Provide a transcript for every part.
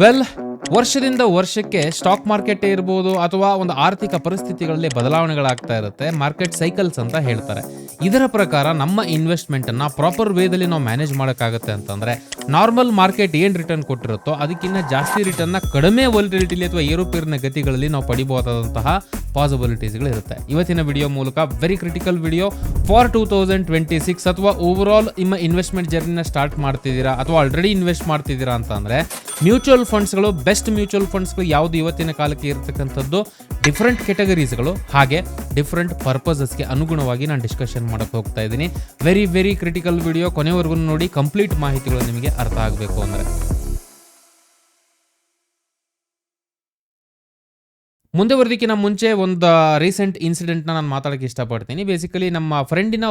Well, ವರ್ಷದಿಂದ ವರ್ಷಕ್ಕೆ stock market ಇರ್ಬೋದು ಅಥವಾ ಒಂದು ಆರ್ಥಿಕ ಪರಿಸ್ಥಿತಿಗಳಲ್ಲಿ ಬದಲಾವಣೆಗಳಾಗ್ತಾ ಇರುತ್ತೆ. ಮಾರ್ಕೆಟ್ ಸೈಕಲ್ಸ್ ಅಂತ ಹೇಳ್ತಾರೆ. ಇದರ ಪ್ರಕಾರ ನಮ್ಮ ಇನ್ವೆಸ್ಟ್ಮೆಂಟ್ ಅನ್ನ ಪ್ರಾಪರ್ ವೇದಲ್ಲಿ ನಾವು ಮ್ಯಾನೇಜ್ ಮಾಡೋಕ್ಕಾಗುತ್ತೆ ಅಂತಂದ್ರೆ ನಾರ್ಮಲ್ ಮಾರ್ಕೆಟ್ ಏನ್ ರಿಟರ್ನ್ ಕೊಟ್ಟಿರುತ್ತೋ ಅದಕ್ಕಿಂತ ಜಾಸ್ತಿ ರಿಟರ್ನ್ ಕಡಿಮೆ ವೊಲಟಿಲಿಟಿ ಅಥವಾ ಏರುಪೇರಿನ ಗತಿಗಳಲ್ಲಿ ನಾವು ಪಡಿಬಹುದಾದಂತಹ ಪಾಸಿಬಿಲಿಟೀಸ್ಗಳು ಇರುತ್ತೆ. ಇವತ್ತಿನ ವಿಡಿಯೋ ಮೂಲಕ ವೆರಿ ಕ್ರಿಟಿಕಲ್ ವಿಡಿಯೋ ಫಾರ್ 2026 ಅಥವಾ ಓವರ್ ಆಲ್ ನಿಮ್ಮ ಇನ್ವೆಸ್ಟ್ಮೆಂಟ್ ಜರ್ನಿನ ಸ್ಟಾರ್ಟ್ ಮಾಡ್ತಿದ್ದೀರಾ ಅಥವಾ ಆಲ್ರೆಡಿ ಇನ್ವೆಸ್ಟ್ ಮಾಡ್ತಿದ್ದೀರಾ ಅಂತಂದ್ರೆ ಮ್ಯೂಚುವಲ್ ಫಂಡ್ಸ್ಗಳು, ಬೆಸ್ಟ್ ಮ್ಯೂಚುವಲ್ ಫಂಡ್ಸ್ಗಳು ಯಾವುದು ಇವತ್ತಿನ ಕಾಲಕ್ಕೆ ಇರತಕ್ಕಂಥದ್ದು, ಡಿಫ್ರೆಂಟ್ ಕೆಟಗರೀಸ್ಗಳು, ಹಾಗೆ ಡಿಫ್ರೆಂಟ್ ಪರ್ಪಸಸ್ಗೆ ಅನುಗುಣವಾಗಿ ನಾನು ಡಿಸ್ಕಷನ್ ಮಾಡಕ್ಕೆ ಹೋಗ್ತಾ ಇದ್ದೀನಿ. ವೆರಿ ವೆರಿ ಕ್ರಿಟಿಕಲ್ ವಿಡಿಯೋ, ಕೊನೆವರೆಗೂ ನೋಡಿ. ಕಂಪ್ಲೀಟ್ ಮಾಹಿತಿಗಳು ನಿಮಗೆ ಅರ್ಥ ಆಗಬೇಕು ಅಂದರೆ ಮುಂದೆ ಬರೋದಕ್ಕಿಂತ ಮುಂಚೆ ಒಂದು ರೀಸೆಂಟ್ ಇನ್ಸಿಡೆಂಟ್ನ ನಾನು ಮಾತಾಡೋಕ್ಕೆ ಇಷ್ಟಪಡ್ತೀನಿ. ಬೇಸಿಕಲಿ ನಮ್ಮ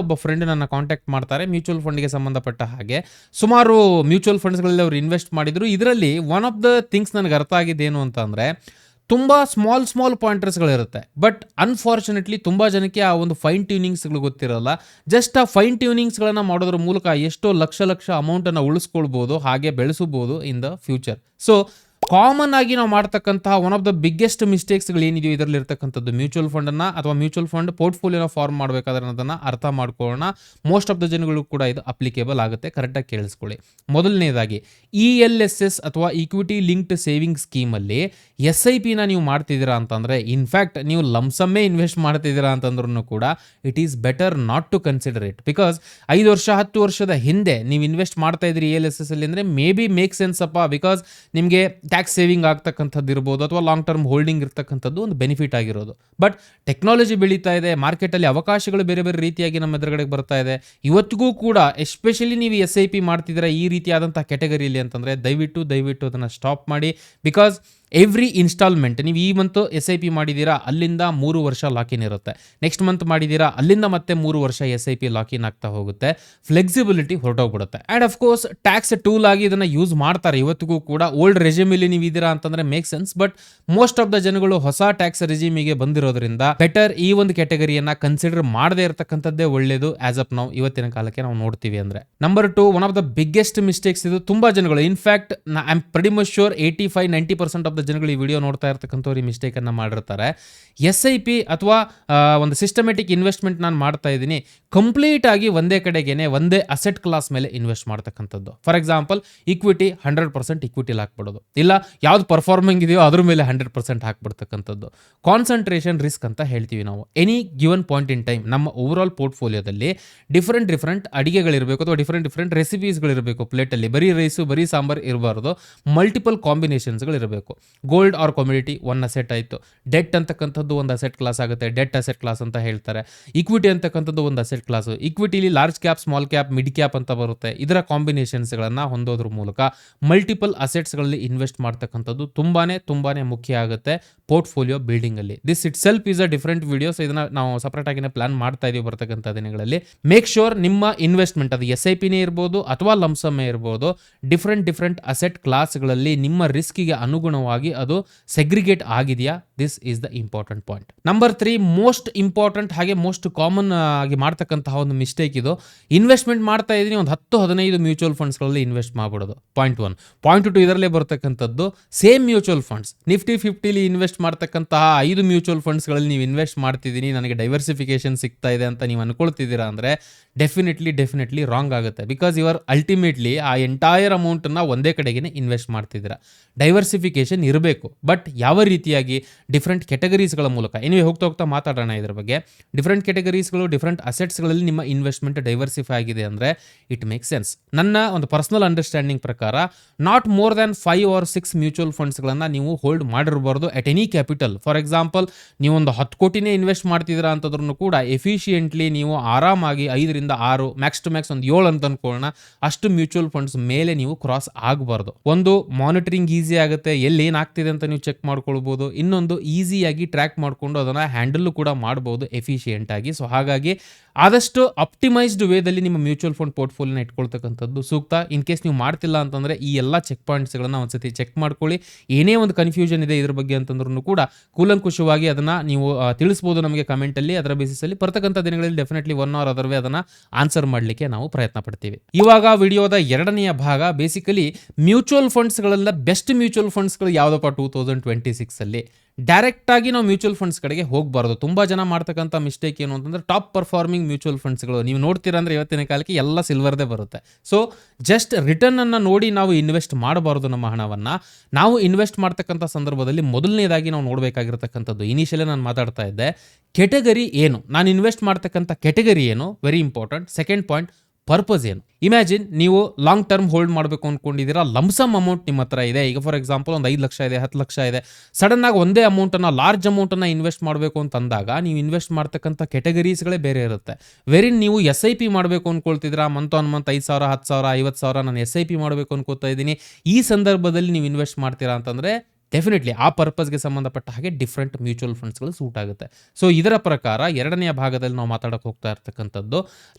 ಒಬ್ಬ ಫ್ರೆಂಡ್ ನನ್ನ ಕಾಂಟ್ಯಾಕ್ಟ್ ಮಾಡ್ತಾರೆ ಮ್ಯೂಚುವಲ್ ಫಂಡ್ಗೆ ಸಂಬಂಧಪಟ್ಟ ಹಾಗೆ. ಸುಮಾರು ಮ್ಯೂಚುವಲ್ ಫಂಡ್ಸ್ಗಳಲ್ಲಿ ಅವರು ಇನ್ವೆಸ್ಟ್ ಮಾಡಿದ್ರು. ಇದರಲ್ಲಿ ಒನ್ ಆಫ್ ದ ಥಿಂಗ್ಸ್ ನನಗೆ ಅರ್ಥ ಆಗಿದ್ದೇನು ಅಂತಂದರೆ, ತುಂಬ ಸ್ಮಾಲ್ ಪಾಯಿಂಟರ್ಸ್ಗಳಿರುತ್ತೆ. ಬಟ್ ಅನ್ಫಾರ್ಚುನೇಟ್ಲಿ ತುಂಬ ಜನಕ್ಕೆ ಆ ಒಂದು ಫೈನ್ ಟ್ಯೂನಿಂಗ್ಸ್ಗಳು ಗೊತ್ತಿರಲ್ಲ. ಜಸ್ಟ್ ಆ ಫೈನ್ ಟ್ಯೂನಿಂಗ್ಸ್ಗಳನ್ನು ಮಾಡೋದ್ರ ಮೂಲಕ ಎಷ್ಟೋ ಲಕ್ಷ ಅಮೌಂಟನ್ನು ಉಳಿಸ್ಕೊಳ್ಬೋದು, ಹಾಗೆ ಬೆಳೆಸಬಹುದು in the future. So common ಆಗಿ ನಾವು ಮಾಡ್ತಕ್ಕಂತಹ ಒನ್ ಆಫ್ ದ ಬಿಗ್ಗೆಸ್ಟ್ ಮಿಸ್ಟೇಕ್ಸ್ಗಳು ಏನಿದೆಯೋ ಇದರಲ್ಲಿ ಇರ್ತಕ್ಕಂಥದ್ದು, ಮ್ಯೂಚುವಲ್ ಫಂಡನ್ನು ಅಥವಾ ಮ್ಯೂಚುವಲ್ ಫಂಡ್ ಪೋರ್ಟ್ಫೋಲಿಯೋನ ಫಾರ್ಮ್ ಮಾಡಬೇಕಾದ್ರೆ ಅದನ್ನು ಅರ್ಥ ಮಾಡ್ಕೊಳ್ಳೋಣ. ಮೋಸ್ಟ್ ಆಫ್ ದ ಜನಗಳು ಕೂಡ ಇದು ಅಪ್ಲಿಕೇಬಲ್ ಆಗುತ್ತೆ. ಕರೆಕ್ಟಾಗಿ ಕೇಳಿಸ್ಕೊಳ್ಳಿ. ಮೊದಲನೇದಾಗಿ ELSS ಅಥವಾ ಈಕ್ವಿಟಿ ಲಿಂಕ್ಡ್ ಸೇವಿಂಗ್ ಸ್ಕೀಮಲ್ಲಿ SIPನ ನೀವು ಮಾಡ್ತಿದ್ದೀರಾ ಅಂತಂದರೆ, ಇನ್ಫ್ಯಾಕ್ಟ್ ನೀವು ಲಮ್ಸಮ್ಮೇ ಇನ್ವೆಸ್ಟ್ ಮಾಡ್ತಿದ್ದೀರಾ ಅಂತಂದ್ರೂ ಕೂಡ it is better not to consider it. Because 5 ವರ್ಷ 10 ವರ್ಷದ ಹಿಂದೆ ನೀವು ಇನ್ವೆಸ್ಟ್ ಮಾಡ್ತಾ ಇದ್ರಿ ELSS ಅಲ್ಲಿ ಅಂದರೆ ಮೇ ಬಿ ಮೇಕ್ ಸೆನ್ಸ್ ಅಪ್ಪ, ಬಿಕಾಸ್ ನಿಮಗೆ ಟ್ಯಾಕ್ಸ್ ಸೇವಿಂಗ್ ಆಗ್ತಕ್ಕಂಥದ್ದು ಇರ್ಬೋದು ಅಥವಾ ಲಾಂಗ್ ಟರ್ಮ್ ಹೋಲ್ಡಿಂಗ್ ಇರ್ತಕ್ಕಂಥದ್ದು ಒಂದು ಬೆನಿಫಿಟ್ ಆಗಿರೋದು. ಬಟ್ ಟೆಕ್ನಾಲಜಿ ಬೆಳೀತಾ ಇದೆ, ಮಾರ್ಕೆಟಲ್ಲಿ ಅವಕಾಶಗಳು ಬೇರೆ ಬೇರೆ ರೀತಿಯಾಗಿ ನಮ್ಮ ಎದುರುಗಡೆಗೆ ಬರ್ತಾ ಇದೆ. ಇವತ್ತಿಗೂ ಕೂಡ ಎಸ್ಪೆಷಲಿ ನೀವು SIP ಮಾಡ್ತಿದ್ದೀರಾ ಈ ರೀತಿಯಾದಂಥ ಕೆಟಗರಿಯಲ್ಲಿ ಅಂತಂದರೆ ದಯವಿಟ್ಟು ಅದನ್ನು ಸ್ಟಾಪ್ ಮಾಡಿ. ಬಿಕಾಸ್ ಎವ್ರಿ ಇನ್ಸ್ಟಾಲ್ಮೆಂಟ್, ನೀವು ಈ ಮಂತ್ SIP ಮಾಡಿದ್ದೀರಾ, ಅಲ್ಲಿಂದ 3 ವರ್ಷ ಲಾಕಿನ್ ಇರುತ್ತೆ. ನೆಕ್ಸ್ಟ್ ಮಂತ್ ಮಾಡಿದ್ದೀರಾ, ಅಲ್ಲಿಂದ ಮತ್ತೆ 3 ವರ್ಷ SIP ಲಾಕಿನ್ ಆಗ್ತಾ ಹೋಗುತ್ತೆ. ಫ್ಲೆಕ್ಸಿಬಿಲಿಟಿ ಹೊರಟೋಗ್ಬಿಡುತ್ತೆ. ಆ್ಯಂಡ್ ಅಫ್ಕೋರ್ಸ್ ಟ್ಯಾಕ್ಸ್ ಟೂಲ್ ಆಗಿ ಇದನ್ನು ಯೂಸ್ ಮಾಡ್ತಾರೆ ಇವತ್ತಿಗೂ ಕೂಡ. ಓಲ್ಡ್ ರೆಜಿಮಿಲಿ ನೀವು ಇದ್ದೀರಾ ಅಂತಂದರೆ make sense. But most of the ಜನಗಳು ಹೊಸ ಟ್ಯಾಕ್ಸ್ ರೆಜಿಮಿಗೆ ಬಂದಿರೋದ್ರಿಂದ ಬೆಟರ್ ಈ ಒಂದು ಕೆಟಗರಿಯನ್ನು ಕನ್ಸಿಡರ್ ಮಾಡದೇ ಇರತಕ್ಕಂಥದ್ದೇ ಒಳ್ಳೆಯದು ಆಸ್ ಆಫ್ ನಾವು ಇವತ್ತಿನ ಕಾಲಕ್ಕೆ ನಾವು ನೋಡ್ತೀವಿ ಅಂದರೆ. Number 2, one of the biggest mistakes ಇದು. ತುಂಬ ಜನಗಳು, in fact I am pretty much sure 85-90% of ಜನಗಳು ಈ ವಿಡಿಯೋ ನೋಡ್ತಾ ಇರ್ತಕ್ಕಂಥವ್ರು ಈ ಮಿಸ್ಟೇಕ್ ಅನ್ನ ಮಾಡಿರ್ತಾರೆ. SIP ಅಥವಾ ಒಂದು ಸಿಸ್ಟಮೆಟಿಕ್ ಇನ್ವೆಸ್ಟ್ಮೆಂಟ್ ನಾನು ಮಾಡ್ತಾ ಇದ್ದೀನಿ, ಕಂಪ್ಲೀಟ್ ಆಗಿ ಒಂದೇ ಕಡೆಗೇನೆ ಒಂದೇ ಅಸೆಟ್ ಕ್ಲಾಸ್ ಮೇಲೆ ಇನ್ವೆಸ್ಟ್ ಮಾಡ್ತಕ್ಕಂಥದ್ದು. ಫಾರ್ ಎಕ್ಸಾಂಪಲ್ ಈಕ್ವಿಟಿ 100% ಈಕ್ವಿಟಿಲಿ ಹಾಕ್ಬಿಡೋದು, ಇಲ್ಲ ಯಾವ್ದು ಪರ್ಫಾರ್ಮಿಂಗ್ ಇದೆಯೋ ಅದ್ರ ಮೇಲೆ 100% ಹಾಕ್ಬಿಡ್ತಕ್ಕಂಥದ್ದು. ಕಾನ್ಸಂಟ್ರೇಷನ್ ರಿಸ್ಕ್ ಅಂತ ಹೇಳ್ತೀವಿ ನಾವು. Any given point in time ನಮ್ಮ ಓವರ್ ಆಲ್ ಪೋರ್ಟ್ಫೋಲಿಯೋದಲ್ಲಿ ಡಿಫ್ರೆಂಟ್ ಅಡಿಗೆಗಳಿರಬೇಕು ಅಥವಾ ಡಿಫ್ರೆಂಟ್ ರೆಸಿಪೀಸ್ಗಳಿರಬೇಕು. ಪ್ಲೇಟಲ್ಲಿ ಬರೀ ರೈಸು ಬರೀ ಸಾಂಬಾರ್ ಇರಬಾರ್ದು, ಮಲ್ಟಿಪಲ್ ಕಾಂಬಿನೇಷನ್ಸ್ಗಳಿರಬೇಕು. Gold or community one asset ಆಯಿತು, ಡೆಟ್ ಅಂತಕ್ಕಂಥದ್ದು ಒಂದು ಅಸೆಟ್ ಕ್ಲಾಸ್ ಆಗುತ್ತೆ, ಡೆಟ್ ಅಸೆಟ್ ಕ್ಲಾಸ್ ಅಂತ ಹೇಳ್ತಾರೆ. ಈಕ್ವಿಟಿ ಅಂತಕ್ಕಂಥದ್ದು ಒಂದು ಅಸೆಟ್ ಕ್ಲಾಸು. ಈಕ್ವಿಟಿಲಿ large cap, small cap, mid cap ಅಂತ ಬರುತ್ತೆ. ಇದರ ಕಾಂಬಿನೇಷನ್ಸ್ಗಳನ್ನು ಹೊಂದೋದ್ರ ಮೂಲಕ ಮಲ್ಟಿಪಲ್ ಅಸೆಟ್ಸ್ಗಳಲ್ಲಿ ಇನ್ವೆಸ್ಟ್ ಮಾಡ್ತಕ್ಕಂಥದ್ದು ತುಂಬಾನೇ ಮುಖ್ಯ ಆಗುತ್ತೆ ಪೋರ್ಟ್ಫೋಲಿಯೋ ಬಿಲ್ಡಿಂಗಲ್ಲಿ. This itself is a different videos. ಇದನ್ನು ನಾವು ಸಪ್ರೇಟ್ ಆಗಿನೇ ಪ್ಲಾನ್ ಮಾಡ್ತಾ ಇದೀವಿ ಬರ್ತಕ್ಕಂಥ ದಿನಗಳಲ್ಲಿ. ಮೇಕ್ ಶೋರ್ ನಿಮ್ಮ ಇನ್ವೆಸ್ಟ್ಮೆಂಟ್ ಅದು SIPನೇ ಇರ್ಬೋದು ಅಥವಾ ಲಮ್ಸಮ್ಮೇ ಇರ್ಬೋದು, ಡಿಫ್ರೆಂಟ್ ಅಸೆಟ್ ಕ್ಲಾಸ್ಗಳಲ್ಲಿ ನಿಮ್ಮ ರಿಸ್ಕಿಗೆ ಅನುಗುಣವಾಗಿ ಅದು ಸೆಗ್ರಿಗೇಟ್ ಆಗಿದೆಯಾ. This is the important point. Number 3, most important ಹಾಗೆ ಮೋಸ್ಟ್ ಕಾಮನ್ ಆಗಿ ಮಾಡ್ತಕ್ಕಂತಹ ಒಂದು ಮಿಸ್ಟೇಕ್ ಇದು. ಇನ್ವೆಸ್ಟ್ಮೆಂಟ್ ಮಾಡ್ತಾ ಇದ್ದೀನಿ, ಒಂದು 10-15 ಮ್ಯೂಚುವಲ್ ಫಂಡ್ಸ್ಗಳಲ್ಲಿ ಇನ್ವೆಸ್ಟ್ ಮಾಡ್ಬಿಡೋದು. ಪಾಯಿಂಟ್ 1. ಪಾಯಿಂಟ್ 2, ಇದರಲ್ಲೇ ಬರ್ತಕ್ಕಂಥದ್ದು ಸೇಮ್ ಮ್ಯೂಚುವಲ್ ಫಂಡ್ಸ್ ನಿಫ್ಟಿ 50ಲಿ ಇನ್ವೆಸ್ಟ್ ಮಾಡ್ತಕ್ಕಂತಹ 5 ಮ್ಯೂಚುವಲ್ ಫಂಡ್ಸ್ಗಳಲ್ಲಿ ನೀವು ಇನ್ವೆಸ್ಟ್ ಮಾಡ್ತಿದ್ದೀನಿ, ನನಗೆ ಡೈವರ್ಸಿಫಿಕೇಶನ್ ಸಿಗ್ತಾ ಇದೆ ಅಂತ ನೀವು ಅನ್ಕೊಳ್ತಿದ್ದೀರಾ ಅಂದರೆ ಡೆಫಿನೆಟ್ಲಿ ರಾಂಗ್ ಆಗುತ್ತೆ. ಬಿಕಾಸ್ ಯುವರ್ ಅಲ್ಟಿಮೇಟ್ಲಿ ಆ ಎಂಟೈರ್ ಅಮೌಂಟನ್ನು ಒಂದೇ ಕಡೆಗೆ ಇನ್ವೆಸ್ಟ್ ಮಾಡ್ತಿದ್ದೀರಾ. ಡೈವರ್ಸಿಫಿಕೇಶನ್ ಇರಬೇಕು, ಬಟ್ ಯಾವ ರೀತಿಯಾಗಿ ಡಿಫ್ರೆಂಟ್ ಕೆಟಗರೀಸ್ಗಳ ಮೂಲಕ. ಎನಿವೆ ಹೋಗ್ತಾ ಮಾತಾಡೋಣ ಇದ್ರ ಬಗ್ಗೆ. ಡಿಫ್ರೆಂಟ್ ಕೆಟಗರೀಸ್ಗಳು, ಡಿಫ್ರೆಂಟ್ ಅಸೆಟ್ಸ್ಗಳಲ್ಲಿ ನಿಮ್ಮ ಇನ್ವೆಸ್ಟ್ಮೆಂಟ್ ಡೈವರ್ಸಿಫೈ ಆಗಿದೆ ಅಂದರೆ ಇಟ್ ಮೇಕ್ ಸೆನ್ಸ್. ನನ್ನ ಒಂದು ಪರ್ಸನಲ್ ಅಂಡರ್ಸ್ಟ್ಯಾಂಡಿಂಗ್ ಪ್ರಕಾರ not more than 5 or 6 mutual ಫಂಡ್ಸ್ಗಳನ್ನು ನೀವು ಹೋಲ್ಡ್ ಮಾಡಿರಬಾರ್ದು at any capital. For example ನೀವು ಒಂದು 10 ಕೋಟಿನೇ ಇನ್ವೆಸ್ಟ್ ಮಾಡ್ತಿದ್ದೀರಾ ಅಂತಂದ್ರೂ ಕೂಡ ಎಫಿಷಿಯೆಂಟ್ಲಿ ನೀವು ಆರಾಮಾಗಿ 5-6, ಮ್ಯಾಕ್ಸ್ ಟು ಮ್ಯಾಕ್ಸ್ ಒಂದು 7 ಅಂತ ಅನ್ಕೊಳ್ಳೋಣ, ಅಷ್ಟು ಮ್ಯೂಚುವಲ್ ಫಂಡ್ಸ್ ಮೇಲೆ ನೀವು ಕ್ರಾಸ್ ಆಗಬಾರ್ದು. ಒಂದು ಮಾನಿಟರಿಂಗ್ ಈಸಿ ಆಗುತ್ತೆ, ಎಲ್ಲಿ ಏನಾಗ್ತಿದೆ ಅಂತ ನೀವು ಚೆಕ್ ಮಾಡ್ಕೊಳ್ಬೋದು. ಇನ್ನೊಂದು ಈಸಿಯಾಗಿ ಟ್ರ್ಯಾಕ್ ಮಾಡಿಕೊಂಡು ಅದನ್ನು ಹ್ಯಾಂಡಲ್ ಕೂಡ ಮಾಡ್ಬೋದು ಎಫಿಷಿಯೆಂಟ್ ಆಗಿ. ಸೊ ಹಾಗಾಗಿ ಆದಷ್ಟು ಆಪ್ಟಿಮೈಸ್ಡ್ ವೇದಲ್ಲಿ ನಿಮ್ಮ ಮ್ಯೂಚುವಲ್ ಫಂಡ್ ಪೋರ್ಟ್ಫೋಲಿಯೋನ ಇಟ್ಕೊಳ್ತಕ್ಕಂಥದ್ದು ಸೂಕ್ತ. ಇನ್ ಕೇಸ್ ನೀವು ಮಾಡ್ತಿಲ್ಲ ಅಂತಂದರೆ ಈ ಎಲ್ಲ ಚೆಕ್ ಪಾಯಿಂಟ್ಸ್ಗಳನ್ನು ಒಂದ್ಸತಿ ಚೆಕ್ ಮಾಡ್ಕೊಳ್ಳಿ. ಏನೇ ಒಂದು ಕನ್ಫ್ಯೂಷನ್ ಇದೆ ಇದ್ರ ಬಗ್ಗೆ ಅಂತಂದ್ರೂ ಕೂಡ ಕೂಲಂಕುಷವಾಗಿ ಅದನ್ನು ನೀವು ತಿಳಿಸ್ಬೋದು ನಮಗೆ ಕಮೆಂಟಲ್ಲಿ. ಅದರ ಬೇಸಿಸಲ್ಲಿ ಬರ್ತಕ್ಕಂಥ ದಿನಗಳಲ್ಲಿ definitely one or other way ಅದನ್ನು ಆನ್ಸರ್ ಮಾಡಲಿಕ್ಕೆ ನಾವು ಪ್ರಯತ್ನ ಪಡ್ತೀವಿ. ಇವಾಗ ವಿಡಿಯೋದ ಎರಡನೆಯ ಭಾಗ ಬೇಸಿಕಲಿ ಮ್ಯೂಚುವಲ್ ಫಂಡ್ಸ್ಗಳೆಲ್ಲ ಬೆಸ್ಟ್ ಮ್ಯೂಚುವಲ್ ಫಂಡ್ಸ್ಗಳು ಯಾವುದಪ್ಪ 2026 ಡೈರೆಕ್ಟ್ ಆಗಿ ನಾವು ಮ್ಯೂಚುವಲ್ ಫಂಡ್ಸ್ ಕಡೆಗೆ ಹೋಗಬಾರ್ದು. ತುಂಬ ಜನ ಮಾಡ್ತಕ್ಕಂಥ ಮಿಸ್ಟೇಕ್ ಏನು ಅಂತಂದ್ರೆ ಟಾಪ್ ಪರ್ಫಾರ್ಮಿಂಗ್ ಮ್ಯೂಚುವಲ್ ಫಂಡ್ಸ್ಗಳು ನೀವು ನೋಡ್ತೀರಾ ಅಂದರೆ ಇವತ್ತಿನ ಕಾಲಕ್ಕೆ ಎಲ್ಲ ಸಿಲ್ವರ್ದೇ ಬರುತ್ತೆ. ಸೊ ಜಸ್ಟ್ ರಿಟರ್ನ್ ಅನ್ನು ನೋಡಿ ನಾವು ಇನ್ವೆಸ್ಟ್ ಮಾಡಬಾರ್ದು. ನಮ್ಮ ಹಣವನ್ನು ನಾವು ಇನ್ವೆಸ್ಟ್ ಮಾಡ್ತಕ್ಕಂಥ ಸಂದರ್ಭದಲ್ಲಿ ಮೊದಲನೇದಾಗಿ ನಾವು ನೋಡಬೇಕಾಗಿರ್ತಕ್ಕಂಥದ್ದು, ಇನಿಷಿಯಲಿ ನಾನು ಮಾತಾಡ್ತಾ ಇದ್ದೆ, ಕೆಟಗರಿ ಏನು, ನಾನು ಇನ್ವೆಸ್ಟ್ ಮಾಡ್ತಕ್ಕಂಥ ಕೆಟಗರಿ ಏನು, very important. Second point, purpose ಏನು. ಇಮ್ಯಾಜಿನ್ ನೀವು ಲಾಂಗ್ ಟರ್ಮ್ ಹೋಲ್ಡ್ ಮಾಡಬೇಕು ಅಂದ್ಕೊಂಡಿದ್ದೀರಾ, ಲಂಸಮ್ ಅಮೌಂಟ್ ನಿಮ್ಮ ಹತ್ರ ಇದೆ. ಈಗ ಫಾರ್ ಎಕ್ಸಾಂಪಲ್ ಒಂದು 5 ಲಕ್ಷ ಇದೆ, 10 ಲಕ್ಷ ಇದೆ. ಸಡನ್ ಆಗಿ ಒಂದೇ ಅಮೌಂಟನ್ನು, ಲಾರ್ಜ್ ಅಮೌಂಟನ್ನು ಇನ್ವೆಸ್ಟ್ ಮಾಡಬೇಕು ಅಂತಂದಾಗ ನೀವು ಇನ್ವೆಸ್ಟ್ ಮಾಡ್ತಕ್ಕಂಥ ಕೆಟಗರೀಸ್ಗಳೇ ಬೇರೆ ಇರುತ್ತೆ. ವೆರಿನ್ ನೀವು SIP ಮಾಡಬೇಕು ಅಂದ್ಕೊಳ್ತಿದ್ದೀರಾ, ಮಂತ್ ಆನ್ ಮಂತ್ 5,000, 10,000, 50,000 ನಾನು SIP ಮಾಡಬೇಕು ಅನ್ಕೋತಾ ಇದ್ದೀನಿ. ಈ ಸಂದರ್ಭದಲ್ಲಿ ನೀವು ಇನ್ವೆಸ್ಟ್ ಮಾಡ್ತೀರಾ ಅಂತಂದರೆ ಡೆಫಿನೆಟ್ಲಿ ಆ ಪರ್ಪಸ್ಗೆ ಸಂಬಂಧಪಟ್ಟ ಹಾಗೆ ಡಿಫ್ರೆಂಟ್ ಮ್ಯೂಚುವಲ್ ಫಂಡ್ಸ್ಗಳು ಸೂಟ್ ಆಗುತ್ತೆ. ಸೊ ಇದರ ಪ್ರಕಾರ ಎರಡನೆಯ ಭಾಗದಲ್ಲಿ ನಾವು ಮಾತಾಡೋಕೆ ಹೋಗ್ತಾ ಇರ್ತಕ್ಕಂಥದ್ದು,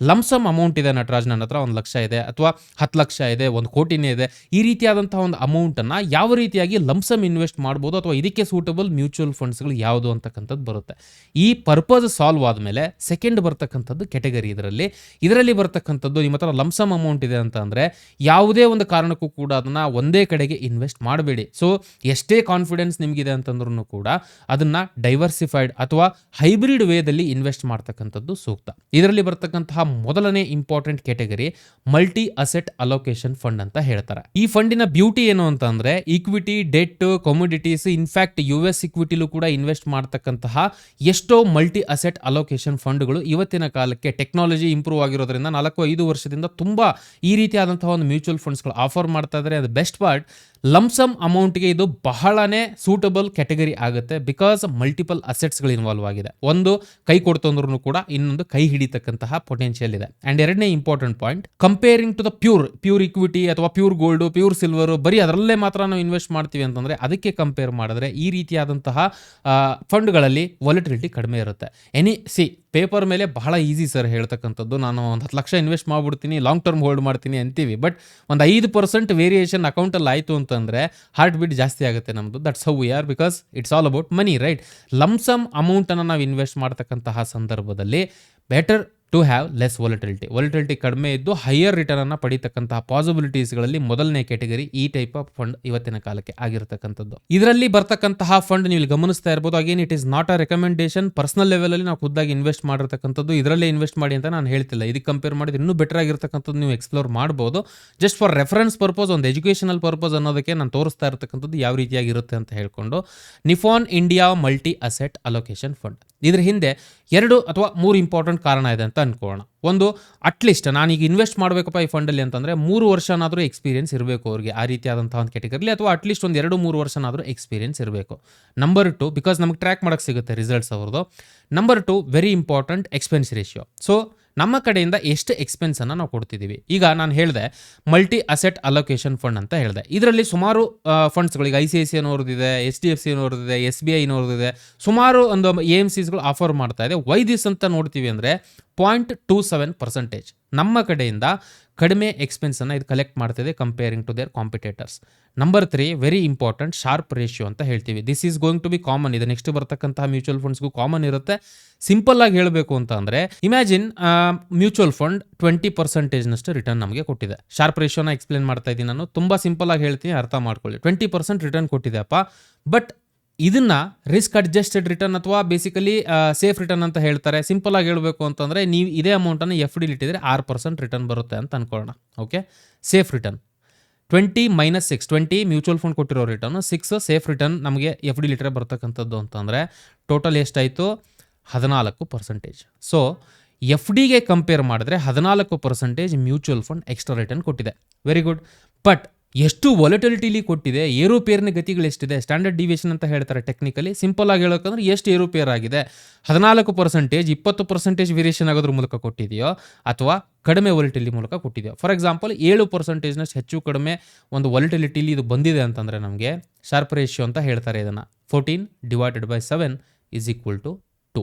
ಲಂಸಮ್ ಅಮೌಂಟ್ ಇದೆ ನಟರಾಜ್, ನನ್ನ ಹತ್ರ 1 ಲಕ್ಷ ಇದೆ ಅಥವಾ 10 ಲಕ್ಷ ಇದೆ, 1 ಕೋಟಿನೇ ಇದೆ. ಈ ರೀತಿಯಾದಂತಹ ಒಂದು ಅಮೌಂಟನ್ನು ಯಾವ ರೀತಿಯಾಗಿ ಲಂಸಮ್ ಇನ್ವೆಸ್ಟ್ ಮಾಡ್ಬೋದು ಅಥವಾ ಇದಕ್ಕೆ ಸೂಟಬಲ್ ಮ್ಯೂಚುವಲ್ ಫಂಡ್ಸ್ಗಳು ಯಾವುದು ಅಂತಕ್ಕಂಥದ್ದು ಬರುತ್ತೆ. ಈ ಪರ್ಪಸ್ ಸಾಲ್ವ್ ಆದಮೇಲೆ ಸೆಕೆಂಡ್ ಬರ್ತಕ್ಕಂಥದ್ದು ಕೆಟಗರಿ. ಇದರಲ್ಲಿ ಬರ್ತಕ್ಕಂಥದ್ದು ನಿಮ್ಮ ಹತ್ರ ಲಂಸಮ್ ಅಮೌಂಟ್ ಇದೆ ಅಂತ ಅಂದರೆ ಯಾವುದೇ ಒಂದು ಕಾರಣಕ್ಕೂ ಕೂಡ ಅದನ್ನು ಒಂದೇ ಕಡೆಗೆ ಇನ್ವೆಸ್ಟ್ ಮಾಡಬೇಡಿ. ಸೊ ಎಷ್ಟೇ ಕಾನ್ಫಿಡೆನ್ಸ್ ನಿಮಗಿದೆ ಅಂತಂದ್ರೂ ಕೂಡ ಅದನ್ನ ಡೈವರ್ಸಿಫೈಡ್ ಅಥವಾ ಹೈಬ್ರಿಡ್ ವೇದಲ್ಲಿ ಇನ್ವೆಸ್ಟ್ ಮಾಡ್ತಕ್ಕಂಥದ್ದು ಸೂಕ್ತ. ಇದರಲ್ಲಿ ಬರ್ತಕ್ಕಂತಹ ಮೊದಲನೇ important category multi asset allocation fund ಅಂತ ಹೇಳ್ತಾರೆ. ಈ ಫಂಡಿನ ಬ್ಯೂಟಿ ಏನು ಅಂತಂದ್ರೆ equity, debt, commodities, in fact US ಇಕ್ವಿಟಿಲೂ ಕೂಡ ಇನ್ವೆಸ್ಟ್ ಮಾಡ್ತಕ್ಕಂತಹ ಎಷ್ಟೋ ಮಲ್ಟಿ ಅಸೆಟ್ ಅಲೋಕೇಶನ್ ಫಂಡ್ಗಳು ಇವತ್ತಿನ ಕಾಲಕ್ಕೆ ಟೆಕ್ನಾಲಜಿ ಇಂಪ್ರೂವ್ ಆಗಿರೋದ್ರಿಂದ 4-5 ವರ್ಷದಿಂದ ತುಂಬಾ ಈ ರೀತಿಯಾದಂತಹ ಒಂದು ಮ್ಯೂಚುವಲ್ ಫಂಡ್ಸ್ಗಳು ಆಫರ್ ಮಾಡ್ತಾ ಇದ್ದಾರೆ. ಅದು ಬೆಸ್ಟ್ ಪಾರ್ಟ್, ಲಂಸಮ್ ಅಮೌಂಟ್ಗೆ ಇದು ಬಹಳನೇ ಸೂಟಬಲ್ ಕ್ಯಾಟಗರಿ ಆಗುತ್ತೆ. ಬಿಕಾಸ್ ಮಲ್ಟಿಪಲ್ ಅಸೆಟ್ಸ್ಗಳು ಇನ್ವಾಲ್ವ್ ಆಗಿದೆ. ಒಂದು ಕೈ ಕೊಡ್ತಂದ್ರೂ ಕೂಡ ಇನ್ನೊಂದು ಕೈ ಹಿಡಿತಕ್ಕಂತಹ ಪೊಟೆನ್ಷಿಯಲ್ ಇದೆ. ಅಂಡ್ ಎರಡನೇ important point, comparing to the pure equity ಅಥವಾ ಪ್ಯೂರ್ ಗೋಲ್ಡ್, ಪ್ಯೂರ್ ಸಿಲ್ವರ್, ಬರೀ ಅದರಲ್ಲೇ ಮಾತ್ರ ನಾವು ಇನ್ವೆಸ್ಟ್ ಮಾಡ್ತೀವಿ ಅಂತಂದ್ರೆ ಅದಕ್ಕೆ ಕಂಪೇರ್ ಮಾಡಿದ್ರೆ ಈ ರೀತಿಯಾದಂತಹ ಫಂಡ್ಗಳಲ್ಲಿ ವಾಲಟಿಲಿಟಿ ಕಡಿಮೆ ಇರುತ್ತೆ. ಪೇಪರ್ ಮೇಲೆ ಬಹಳ ಈಸಿ ಸರ್ ಹೇಳ್ತಕ್ಕಂಥದ್ದು, ನಾನು ಒಂದು 10 ಲಕ್ಷ ಇನ್ವೆಸ್ಟ್ ಮಾಡ್ಬಿಡ್ತೀನಿ, ಲಾಂಗ್ ಟರ್ಮ್ ಹೋಲ್ಡ್ ಮಾಡ್ತೀನಿ ಅಂತೀವಿ. ಬಟ್ ಒಂದು 5% ವೇರಿಯೇಷನ್ ಅಕೌಂಟಲ್ಲಿ ಆಯಿತು ಅಂತಂದರೆ ಹಾರ್ಟ್ ಬೀಟ್ ಜಾಸ್ತಿ ಆಗುತ್ತೆ ನಮ್ಮದು. That's how we are, because it's all about money, right? Lumpsum ಅಮೌಂಟನ್ನು ನಾವು ಇನ್ವೆಸ್ಟ್ ಮಾಡ್ತಕ್ಕಂತಹ ಸಂದರ್ಭದಲ್ಲಿ better to have less volatility ಕಡಿಮೆ ಇದ್ದು ಹೈಯರ್ ರಿಟರ್ನ್ ಅನ್ನು ಪಡಿತಕ್ಕಂತಹ ಪಾಸಿಬಿಲಿಟೀಸ್ಗಳಲ್ಲಿ ಮೊದಲನೇ ಕ್ಯಾಟಗರಿ ಈ ಟೈಪ್ ಆಫ್ ಫಂಡ್ ಇವತ್ತಿನ ಕಾಲಕ್ಕೆ ಆಗಿರತಕ್ಕಂಥದ್ದು. ಇದರಲ್ಲಿ ಬರ್ತಕ್ಕಂತಹ ಫಂಡ್ ನೀವು ಗಮನಿಸ್ತಾ ಇರ್ಬೋದು. Again it is not a recommendation, personal ಲೆವೆಲಲ್ಲಿ ನಾವು ಖುದ್ದಾಗಿ ಇನ್ವೆಸ್ಟ್ ಮಾಡಿರ್ತಕ್ಕಂಥದ್ದು. ಇದರಲ್ಲೇ ಇನ್ವೆಸ್ಟ್ ಮಾಡಿ ಅಂತ ನಾನು ಹೇಳ್ತಿಲ್ಲ. ಇದಕ್ಕೆ ಕಂಪೇರ್ ಮಾಡಿದ್ರೆ ಇನ್ನೂ ಬೆಟರ್ ಆಗಿರ್ತಕ್ಕಂಥದ್ದು ನೀವು ಎಕ್ಸ್ಪ್ಲೋರ್ ಮಾಡ್ಬೋದು. ಜಸ್ಟ್ ಫಾರ್ ರೆಫರೆನ್ಸ್ ಪರ್ಪಸ್, ಒಂದು ಎಜುಕೇಷನಲ್ ಪರ್ಪಸ್ ಅನ್ನೋದಕ್ಕೆ ನಾನು ತೋರಿಸ್ತಾ ಇರ್ತಕ್ಕಂಥದ್ದು ಯಾವ ರೀತಿಯಾಗಿರುತ್ತೆ ಅಂತ ಹೇಳ್ಕೊಂಡು. Nippon India multi asset allocation fund, ಇದ್ರ ಹಿಂದೆ 2 ಅಥವಾ 3 ಇಂಪಾರ್ಟೆಂಟ್ ಕಾರಣ ಇದೆ ಅಂತ ಅನ್ಕೋಣ. ಒಂದು, ಅಟ್ಲೀಸ್ಟ್ ನಾನೀಗ ಇನ್ವೆಸ್ಟ್ ಮಾಡಬೇಕಪ್ಪ ಈ ಫಂಡಲ್ಲಿ ಅಂತಂದರೆ 3 ವರ್ಷನಾದರೂ ಎಕ್ಸ್ಪೀರಿಯನ್ಸ್ ಇರಬೇಕು ಅವ್ರಿಗೆ ಆ ರೀತಿಯಾದಂಥ ಒಂದು ಕೆಟಗರಿಲಿ, ಅಥವಾ ಅಟ್ಲೀಸ್ಟ್ ಒಂದು 2-3 ವರ್ಷನಾದರೂ ಎಕ್ಸ್ಪೀರಿಯನ್ಸ್ ಇರಬೇಕು. ನಂಬರ್ 2, ಬಿಕಾಸ್ ನಮಗೆ ಟ್ರ್ಯಾಕ್ ಮಾಡೋಕ್ಕೆ ಸಿಗುತ್ತೆ ರಿಸಲ್ಟ್ಸ್ ಅವ್ರದ್ದು. Number 2, very important, expense ratio. So ನಮ್ಮ ಕಡೆಯಿಂದ ಎಷ್ಟು ಎಕ್ಸ್ಪೆನ್ಸನ್ನು ನಾವು ಕೊಡ್ತಿದ್ದೀವಿ. ಈಗ ನಾನು ಹೇಳಿದೆ ಮಲ್ಟಿ ಅಸೆಟ್ ಅಲೋಕೇಶನ್ ಫಂಡ್ ಅಂತ ಹೇಳಿದೆ. ಇದರಲ್ಲಿ ಸುಮಾರು ಫಂಡ್ಸ್ಗಳು, ಈಗ ICICI ಅನ್ನೋರ್ದಿದೆ, HDFC ಅನ್ನೋರ್ದಿದೆ, SBI ಅನ್ನೋರ್ದಿದೆ, ಸುಮಾರು ಒಂದು AMCಸ್ಗಳು ಆಫರ್ ಮಾಡ್ತಾ ಇದೆ. ವೈ ದಿಸ್ ಅಂತ ನೋಡ್ತೀವಿ ಅಂದರೆ 0.27% ನಮ್ಮ ಕಡೆಯಿಂದ ಕಡಿಮೆ ಎಕ್ಸ್ಪೆನ್ಸನ್ನು ಇದು ಕಲೆಕ್ಟ್ ಮಾಡ್ತಿದೆ comparing to their competitors. Number 3, very important, sharp ratio ಅಂತ ಹೇಳ್ತೀವಿ. This is going to be common. ಇದು ನೆಕ್ಸ್ಟ್ ಬರ್ತಕ್ಕಂತಹ ಮ್ಯೂಚುವಲ್ ಫಂಡ್ಸ್ಗೂ ಕಾಮನ್ ಇರುತ್ತೆ. ಸಿಂಪಲ್ ಆಗಿ ಹೇಳಬೇಕು ಅಂತ ಅಂದರೆ, ಇಮ್ಯಾಜಿನ್ ಮ್ಯೂಚುವಲ್ ಫಂಡ್ 20% ರಿಟರ್ನ್ ನಮಗೆ ಕೊಟ್ಟಿದೆ. ಶಾರ್ಪ್ ರೇಷಿಯೋನ ಎಕ್ಸ್ಪ್ಲೇನ್ ಮಾಡ್ತಾ ಇದ್ದೀನಿ ನಾನು, ತುಂಬ ಸಿಂಪಲ್ ಆಗಿ ಹೇಳ್ತೀನಿ, ಅರ್ಥ ಮಾಡ್ಕೊಳ್ಳಿ. 20% ರಿಟರ್ನ್ ಕೊಟ್ಟಿದೆ ಅಪ್ಪ, ಬಟ್ ಇದನ್ನ ರಿಸ್ಕ್ ಅಡ್ಜಸ್ಟೆಡ್ ರಿಟರ್ನ್ ಅಥವಾ ಬೇಸಿಕಲಿ ಸೇಫ್ ರಿಟರ್ನ್ ಅಂತ ಹೇಳ್ತಾರೆ. ಸಿಂಪಲ್ ಆಗಿ ಹೇಳಬೇಕು ಅಂತಂದರೆ, ನೀವು ಇದೇ ಅಮೌಂಟನ್ನು FD ಇಟ್ಟಿದ್ರೆ 6% ರಿಟರ್ನ್ ಬರುತ್ತೆ ಅಂತ ಅನ್ಕೊಳ್ಳೋಣ. Okay, safe return 20 - 6, 20 mutual fund ಕೊಟ್ಟಿರೋ ರಿಟರ್ನ್, 6 ಸೇಫ್ ರಿಟರ್ನ್ ನಮಗೆ FD ಲಿಟ್ರೆ ಬರ್ತಕ್ಕಂಥದ್ದು ಅಂತಂದರೆ ಟೋಟಲ್ ಎಷ್ಟಾಯಿತು? 14%. ಸೊ FDಗೆ ಕಂಪೇರ್ ಮಾಡಿದ್ರೆ 14% ಮ್ಯೂಚುವಲ್ ಫಂಡ್ ಎಕ್ಸ್ಟ್ರಾ ರಿಟರ್ನ್ ಕೊಟ್ಟಿದೆ. Very good. ಬಟ್ ಎಷ್ಟು ವಾಲಟಿಲಿಟಿಲಿ ಕೊಟ್ಟಿದೆ, ಏರುಪೇರಿನ ಗತಿಗಳು ಎಷ್ಟಿದೆ, ಸ್ಟ್ಯಾಂಡರ್ಡ್ ಡಿವಿಯೇಷನ್ ಅಂತ ಹೇಳ್ತಾರೆ ಟೆಕ್ನಿಕಲಿ. ಸಿಂಪಲ್ ಆಗಿ ಹೇಳೋಕಂದ್ರೆ ಎಷ್ಟು ಏರುಪೇರ್ ಆಗಿದೆ, 14%, 20% ವೇರಿಯೇಷನ್ ಆಗೋದ್ರ ಮೂಲಕ ಕೊಟ್ಟಿದೆಯೋ ಅಥವಾ ಕಡಿಮೆ ವಾಲಟಿಲಿಟಿ ಮೂಲಕ ಕೊಟ್ಟಿದೆಯೋ. ಫಾರ್ ಎಕ್ಸಾಂಪಲ್ 7% ಹೆಚ್ಚು ಕಡಿಮೆ ಒಂದು ವಾಲಟಿಲಿಟಿಲಿ ಇದು ಬಂದಿದೆ ಅಂತಂದರೆ ನಮಗೆ ಶಾರ್ಪ್ ರೇಷಿಯೋ ಅಂತ ಹೇಳ್ತಾರೆ ಇದನ್ನು. 14 / 7 = 2.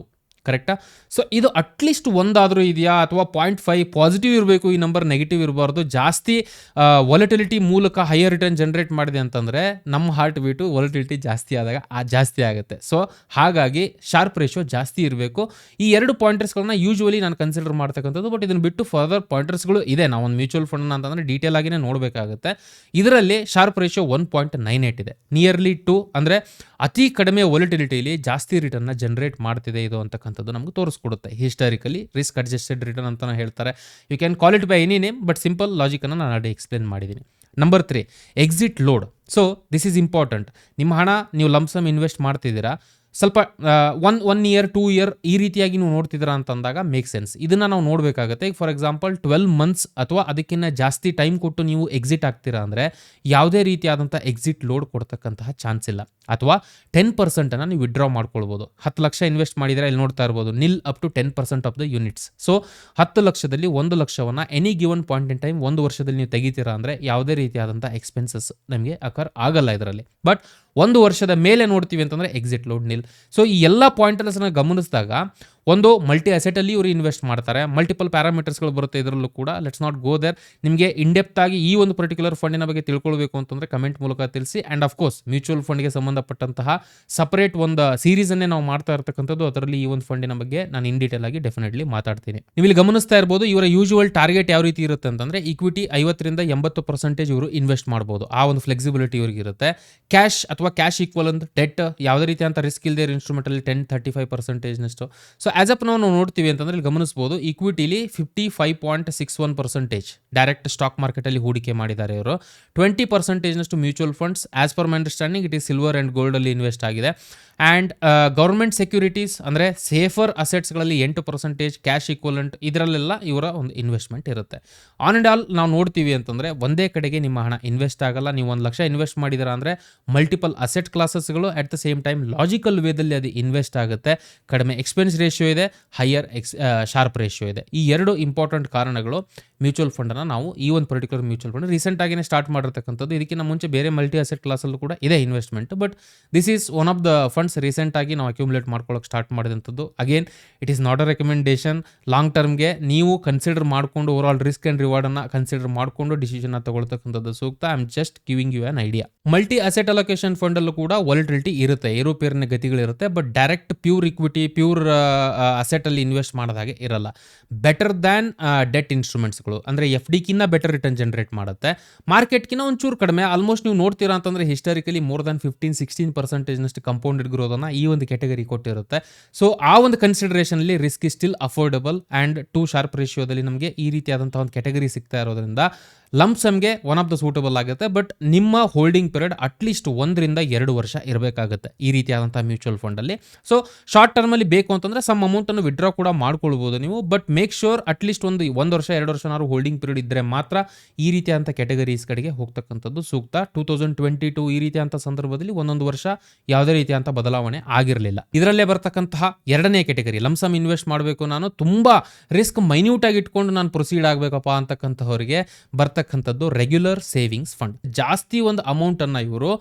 ಕರೆಕ್ಟಾ? ಸೊ ಇದು ಅಟ್ಲೀಸ್ಟ್ ಒಂದಾದರೂ ಇದೆಯಾ ಅಥವಾ 0.5 ಪಾಸಿಟಿವ್ ಇರಬೇಕು, ಈ ನಂಬರ್ ನೆಗೆಟಿವ್ ಇರಬಾರ್ದು. ಜಾಸ್ತಿ ವಾಲಟಿಲಿಟಿ ಮೂಲಕ ಹೈಯರ್ ರಿಟರ್ನ್ ಜನರೇಟ್ ಮಾಡಿದೆ ಅಂತಂದರೆ ನಮ್ಮ ಹಾರ್ಟ್ ಬೀಟು ವಾಲಟಿಲಿಟಿ ಜಾಸ್ತಿ ಆದಾಗ ಜಾಸ್ತಿ ಆಗುತ್ತೆ. ಸೊ ಹಾಗಾಗಿ ಶಾರ್ಪ್ ರೇಷಿಯೋ ಜಾಸ್ತಿ ಇರಬೇಕು. ಈ 2 ಪಾಯಿಂಟರ್ಸ್ಗಳನ್ನ ಯೂಶುವಲಿ ನಾನು ಕನ್ಸಿಡರ್ ಮಾಡ್ತಕ್ಕಂಥದ್ದು. ಬಟ್ ಇದನ್ನು ಬಿಟ್ಟು ಫರ್ದರ್ ಪಾಯಿಂಟರ್ಸ್ಗಳು ಇದೆ. ನಾವು ಒಂದು ಮ್ಯೂಚುವಲ್ ಫಂಡ್ ಅಂತಂದರೆ ಡೀಟೇಲ್ ಆಗಿನೇ ನೋಡಬೇಕಾಗುತ್ತೆ. ಇದರಲ್ಲಿ ಶಾರ್ಪ್ ರೇಷಿಯೋ 1.98 ಇದೆ, ನಿಯರ್ಲಿ 2, ಅಂದರೆ ಅತಿ ಕಡಿಮೆ ವಾಲಟಿಲಿಟಿಲಿ ಜಾಸ್ತಿ ರಿಟರ್ನ್ನ ಜನರೇಟ್ ಮಾಡ್ತಿದೆ ಇದು ಅಂತಕ್ಕಂಥದ್ದು ನಮ್ಗೆ ತೋರಿಸ್ಕೊಡುತ್ತೆ. ಹಿಸ್ಟಾರಿಕಲಿ ರಿಸ್ಕ್ ಅಡ್ಜಸ್ಟೆಡ್ ರಿಟರ್ನ್ ಅಂತ ಹೇಳ್ತಾರೆ. You can call it by any name, but simple ಲಾಜಿಕನ್ನು ನಾನು ಆಲ್ರೆಡಿ ಎಕ್ಸ್ಪ್ಲೇನ್ ಮಾಡಿದ್ದೀನಿ. Number 3, exit load. So this is important. ನಿಮ್ಮ ಹಣ ನೀವು ಲಂಪ್ಸಮ್ ಇನ್ವೆಸ್ಟ್ ಮಾಡ್ತಿದ್ದೀರಾ, ಸ್ವಲ್ಪ 1 ಇಯರ್ 2 ಇಯರ್ ಈ ರೀತಿಯಾಗಿ ನೀವು ನೋಡ್ತಿದ್ದೀರಾ ಅಂತಂದಾಗ ಮೇಕ್ ಸೆನ್ಸ್. ಇದನ್ನು ನಾವು ನೋಡಬೇಕಾಗುತ್ತೆ. ಈಗ ಫಾರ್ ಎಕ್ಸಾಂಪಲ್ 12 ಮಂತ್ಸ್ ಅಥವಾ ಅದಕ್ಕಿಂತ ಜಾಸ್ತಿ ಟೈಮ್ ಕೊಟ್ಟು ನೀವು ಎಕ್ಸಿಟ್ ಆಗ್ತೀರಾ ಅಂದರೆ ಯಾವುದೇ ರೀತಿಯಾದಂಥ ಎಕ್ಸಿಟ್ ಲೋಡ್ ಕೊಡ್ತಕ್ಕಂತಹ ಚಾನ್ಸ್ ಇಲ್ಲ. ಅಥವಾ 10% ನೀವು ವಿಡ್ರಾ ಮಾಡ್ಕೊಳ್ಬೋದು. 10 ಲಕ್ಷ ಇನ್ವೆಸ್ಟ್ ಮಾಡಿದರೆ ಇಲ್ಲಿ ನೋಡ್ತಾ ಇರ್ಬೋದು, nil up to 10% of the units. So 10 ಲಕ್ಷದಲ್ಲಿ 1 ಲಕ್ಷವನ್ನು any given point in time 1 ವರ್ಷದಲ್ಲಿ ನೀವು ತೆಗಿತೀರಾ ಅಂದರೆ ಯಾವುದೇ ರೀತಿಯಾದಂಥ ಎಕ್ಸ್ಪೆನ್ಸಸ್ ನಮಗೆ ಅಕರ್ ಆಗಲ್ಲ ಇದರಲ್ಲಿ. ಬಟ್ 1 ವರ್ಷದ ಮೇಲೆ ನೋಡ್ತೀವಿ ಅಂತಂದರೆ ಎಕ್ಸಿಟ್ ಲೋಡ್ ನಿಲ್. ಸೊ ಈ ಎಲ್ಲ ಪಾಯಿಂಟರ್ಸ್ನ ಗಮನಿಸಿದಾಗ ಒಂದು ಮಲ್ಟಿ ಅಸೆಟಲ್ಲಿ ಇವರು ಇನ್ವೆಸ್ಟ್ ಮಾಡ್ತಾರೆ. ಮಲ್ಟಿಪಲ್ ಪ್ಯಾರಾಮೀಟರ್ಸ್ಗಳು ಬರುತ್ತೆ ಇದರಲ್ಲೂ ಕೂಡ. Let's not go there. ನಿಮಗೆ ಇಂಡೆಪ್ತ್ ಆಗಿ ಈ ಒಂದು ಪರ್ಟಿಕ್ಯುಲರ್ ಫಂಡಿನ ಬಗ್ಗೆ ತಿಳ್ಕೊಳ್ಬೇಕು ಅಂತಂದರೆ ಕಮೆಂಟ್ ಮೂಲಕ ತಿಳಿಸಿ. ಆ್ಯಂಡ್ ಆಫ್ಕೋರ್ಸ್ ಮ್ಯೂಚುವಲ್ ಫಂಡ್ಗೆ ಸಂಬಂಧಪಟ್ಟಂತಹ ಸಪರೇಟ್ ಒಂದು ಸೀರೀಸನ್ನೇ ನಾವು ಮಾಡ್ತಾ ಇರ್ತಕ್ಕಂಥದ್ದು. ಅದರಲ್ಲಿ ಈ ಒಂದು ಫಂಡಿನ ಬಗ್ಗೆ ನಾನು ಇನ್ ಡೀಟೇಲ್ ಆಗಿ ಡೆಫಿನೆಟ್ಲಿ ಮಾತಾಡ್ತೀನಿ. ನೀವು ಇಲ್ಲಿ ಗಮನಿಸ್ತಾ ಇರ್ಬೋದು, ಇವರ ಯೂಶುವಲ್ ಟಾರ್ಗೆಟ್ ಯಾವ ರೀತಿ ಇರುತ್ತೆ ಅಂತಂದರೆ ಈಕ್ವಿಟಿ 50ರಿಂದ 80% ಇವರು ಇನ್ವೆಸ್ಟ್ ಮಾಡ್ಬೋದು. ಆ ಒಂದು ಫ್ಲೆಕ್ಸಿಬಿಲಿಟಿ ಇವ್ರಿಗೆ ಇರುತ್ತೆ. ಕ್ಯಾಶ್ ಅಥವಾ ಕ್ಯಾಶ್ ಈಕ್ವಲ್ ಡೆಟ್ ಯಾವುದೇ ರೀತಿ ಅಂತ ರಿಸ್ಕ್ ಇಲ್ಲದೆ ಇನ್ಸ್ಟ್ರೂಮೆಂಟಲ್ಲಿ 10-35%ನಷ್ಟು. ಸೊ ಆಸ್ ಅಪ್ ನಾವು ನೋಡ್ತೀವಿ ಅಂತಂದ್ರೆ ಇಲ್ಲಿ ಗಮನಿಸಬಹುದು, ಈಕ್ವಿಟಿಲಿ 55.61% ಡೈರೆಕ್ಟ್ ಸ್ಟಾಕ್ ಮಾರ್ಕೆಟಲ್ಲಿ ಹೂಡಿಕೆ ಮಾಡಿದ್ದಾರೆ ಇವರು. 20%ನಷ್ಟು mutual funds, as per my understanding it is silver and ಗೋಲ್ಡಲ್ಲಿ ಇನ್ವೆಸ್ಟ್ ಆಗಿದೆ. ಆ್ಯಂಡ್ ಗೌರ್ಮೆಂಟ್ ಸೆಕ್ಯೂರಿಟೀಸ್ ಅಂದರೆ ಸೇಫರ್ ಅಸೆಟ್ಸ್ಗಳಲ್ಲಿ 8%, ಕ್ಯಾಶ್ ಈಕ್ವಲೆಂಟ್ ಇದರಲ್ಲೆಲ್ಲ ಇವರ ಒಂದು ಇನ್ವೆಸ್ಟ್ಮೆಂಟ್ ಇರುತ್ತೆ. ಆನ್ ಆ್ಯಂಡ್ ಆಲ್ ನಾವು ನೋಡ್ತೀವಿ ಅಂತಂದರೆ ಒಂದೇ ಕಡೆಗೆ ನಿಮ್ಮ ಹಣ ಇನ್ವೆಸ್ಟ್ ಆಗಲ್ಲ. ನೀವು 1 ಲಕ್ಷ ಇನ್ವೆಸ್ಟ್ ಮಾಡಿದ್ದೀರಾ ಅಂದರೆ ಮಲ್ಟಿಪಲ್ ಅಸೆಟ್ ಕ್ಲಾಸಸ್ಗಳು at the same time logical ವೇದಲ್ಲಿ ಅದು ಇನ್ವೆಸ್ಟ್ ಆಗುತ್ತೆ. ಕಡಿಮೆ ಎಕ್ಸ್ಪೆನ್ಸ್ ರೇಷಿಯೋ ಇದೆ, ಹೈಯರ್ ಶಾರ್ಪ್ ರೇಷಿಯೋ ಇದೆ. ಈ 2 ಇಂಪಾರ್ಟೆಂಟ್ ಕಾರಣಗಳು ಮ್ಯೂಚುವಲ್ ಫಂಡನ್ನು ನಾವು ಈ ಒಂದು ಪರ್ಟಿಕ್ಯುಲರ್ ಮ್ಯೂಚುವಲ್ ಫಂಡ್ ರೀಸೆಂಟಾಗಿಯೇ ಸ್ಟಾರ್ಟ್ ಮಾಡಿರ್ತಕ್ಕಂಥದ್ದು. ಇದಕ್ಕಿಂತ ಮುಂಚೆ ಬೇರೆ ಮಲ್ಟಿ ಅಸೆಟ್ ಕ್ಲಾಸಲ್ಲೂ ಕೂಡ ಇದೆ investment. But this is one of the funds ರೀಸೆಂಟಾಗಿ ನಾವು ಅಕ್ಯುಮುಲೇಟ್ ಮಾಡ್ಕೊಳ್ಳೋಕೆ ಸ್ಟಾರ್ಟ್ ಮಾಡಿದಂಥದ್ದು. Again it is not a recommendation. Long ಟರ್ಮ್ಗೆ ನೀವು ಕನ್ಸಿಡರ್ ಮಾಡಿಕೊಂಡು ಓವರ್ ಆಲ್ ರಿಸ್ಕ್ ಆ್ಯಂಡ್ ರಿವಾರ್ಡನ್ನು ಕನ್ಸಿಡರ್ ಮಾಡಿಕೊಂಡು ಡಿಸಿಷನ್ನ ತಗೊಳ್ತಕ್ಕಂಥದ್ದು ಸೂಕ್ತ. I am just giving you an idea. Multi asset allocation ಫಂಡಲ್ಲೂ ಕೂಡ ವಾಲಟಿಲಿಟಿ ಇರುತ್ತೆ, ಏರೋಪೇರಿನ ಗತಿಗಳಿರುತ್ತೆ. But direct pure equity, pure ಅಸೆಟಲ್ಲಿ ಇನ್ವೆಸ್ಟ್ ಮಾಡೋದಾಗೆ ಇರಲ್ಲ. ಬೆಟರ್ ದ್ಯಾನ್ ಡೆಟ್ ಇನ್ಸ್ಟ್ರೂಮೆಂಟ್ಸ್ಗಳು ಅಂದರೆ ಎಫ್ ಡಿಗಿನ್ನ ಬೆಟರ್ ರಿಟರ್ನ್ ಜನರೇಟ್ ಮಾಡುತ್ತೆ. ಮಾರ್ಕೆಟ್ಗಿನ್ನ ಒಂಚೂರು ಕಡಿಮೆ. ಆಲ್ಮೋಸ್ಟ್ ನೀವು ನೋಡ್ತೀರಾ ಅಂತಂದರೆ ಹಿಸ್ಟಾರಿಕಲಿ ಮೋರ್ ದ್ಯಾನ್ 15-16% ಕಂಪೌಂಡೆಡ್ ಗ್ರೋದನ್ನು ಈ ಒಂದು ಕ್ಯಾಟಗರಿ ಕೊಟ್ಟಿರುತ್ತೆ. ಸೊ ಆ ಒಂದು ಕನ್ಸಿಡರೇಷನಲ್ಲಿ risk is still affordable and to Sharpe ರೇಷಿಯೋದಲ್ಲಿ ನಮಗೆ ಈ ರೀತಿಯಾದಂಥ ಒಂದು ಕ್ಯಾಟಗರಿ ಸಿಗ್ತಾ ಇರೋದ್ರಿಂದ ಲಂಪ್ಸಮ್ಗೆ ಒನ್ ಆಫ್ ದ ಸೂಟಬಲ್ ಆಗುತ್ತೆ. ಬಟ್ ನಿಮ್ಮ ಹೋಲ್ಡಿಂಗ್ ಪೀರಿಯಡ್ ಅಟ್ಲೀಸ್ಟ್ 1-2 ವರ್ಷ ಇರಬೇಕಾಗುತ್ತೆ ಈ ರೀತಿಯಾದಂಥ ಮ್ಯೂಚುವಲ್ ಫಂಡಲ್ಲಿ. ಸೊ ಶಾರ್ಟ್ ಟರ್ಮಲ್ಲಿ ಬೇಕು ಅಂತಂದರೆ ಸಮ್ ಅಮೌಂಟನ್ನು ವಿಡ್ರಾ ಕೂಡ ಮಾಡ್ಕೊಳ್ಬೋದು ನೀವು. ಬಟ್ ಮೇಕ್ ಶೋರ್ ಅಟ್ಲೀಸ್ಟ್ 1 ವರ್ಷ 2 ವರ್ಷನಾದ್ರು ಹೋಲ್ಡಿಂಗ್ ಪೀರಿಯಡ್ ಇದ್ದರೆ ಮಾತ್ರ ಈ ರೀತಿಯಾದಂಥ ಕ್ಯಾಟಗರೀಸ್ ಕಡೆಗೆ ಹೋಗ್ತಕ್ಕಂಥದ್ದು ಸೂಕ್ತ. 2022 ಈ ರೀತಿಯಾದಂಥ ಸಂದರ್ಭದಲ್ಲಿ 1 ವರ್ಷ ಯಾವುದೇ ರೀತಿಯಾದಂಥ ಬದಲಾವಣೆ ಆಗಿರಲಿಲ್ಲ. ಇದರಲ್ಲೇ ಬರ್ತಕ್ಕಂತಹ 2ನೇ ಕ್ಯಾಟಗರಿ ಲಂಪ್ಸಮ್ ಇನ್ವೆಸ್ಟ್ ಮಾಡಬೇಕು, ನಾನು ತುಂಬ ರಿಸ್ಕ್ ಮೈನ್ಯೂಟ್ ಆಗಿ ಇಟ್ಕೊಂಡು ನಾನು ಪ್ರೊಸೀಡ್ ಆಗಬೇಕಪ್ಪ ಅಂತಕ್ಕಂಥವ್ರಿಗೆ ಬರ್ತಕ್ಕಂಥದ್ದು ರೆಗ್ಯುಲರ್ ಸೇವಿಂಗ್ಸ್ ಫಂಡ್. ಜಾಸ್ತಿ ಒಂದು ಅಮೌಂಟನ್ನು ಇವರು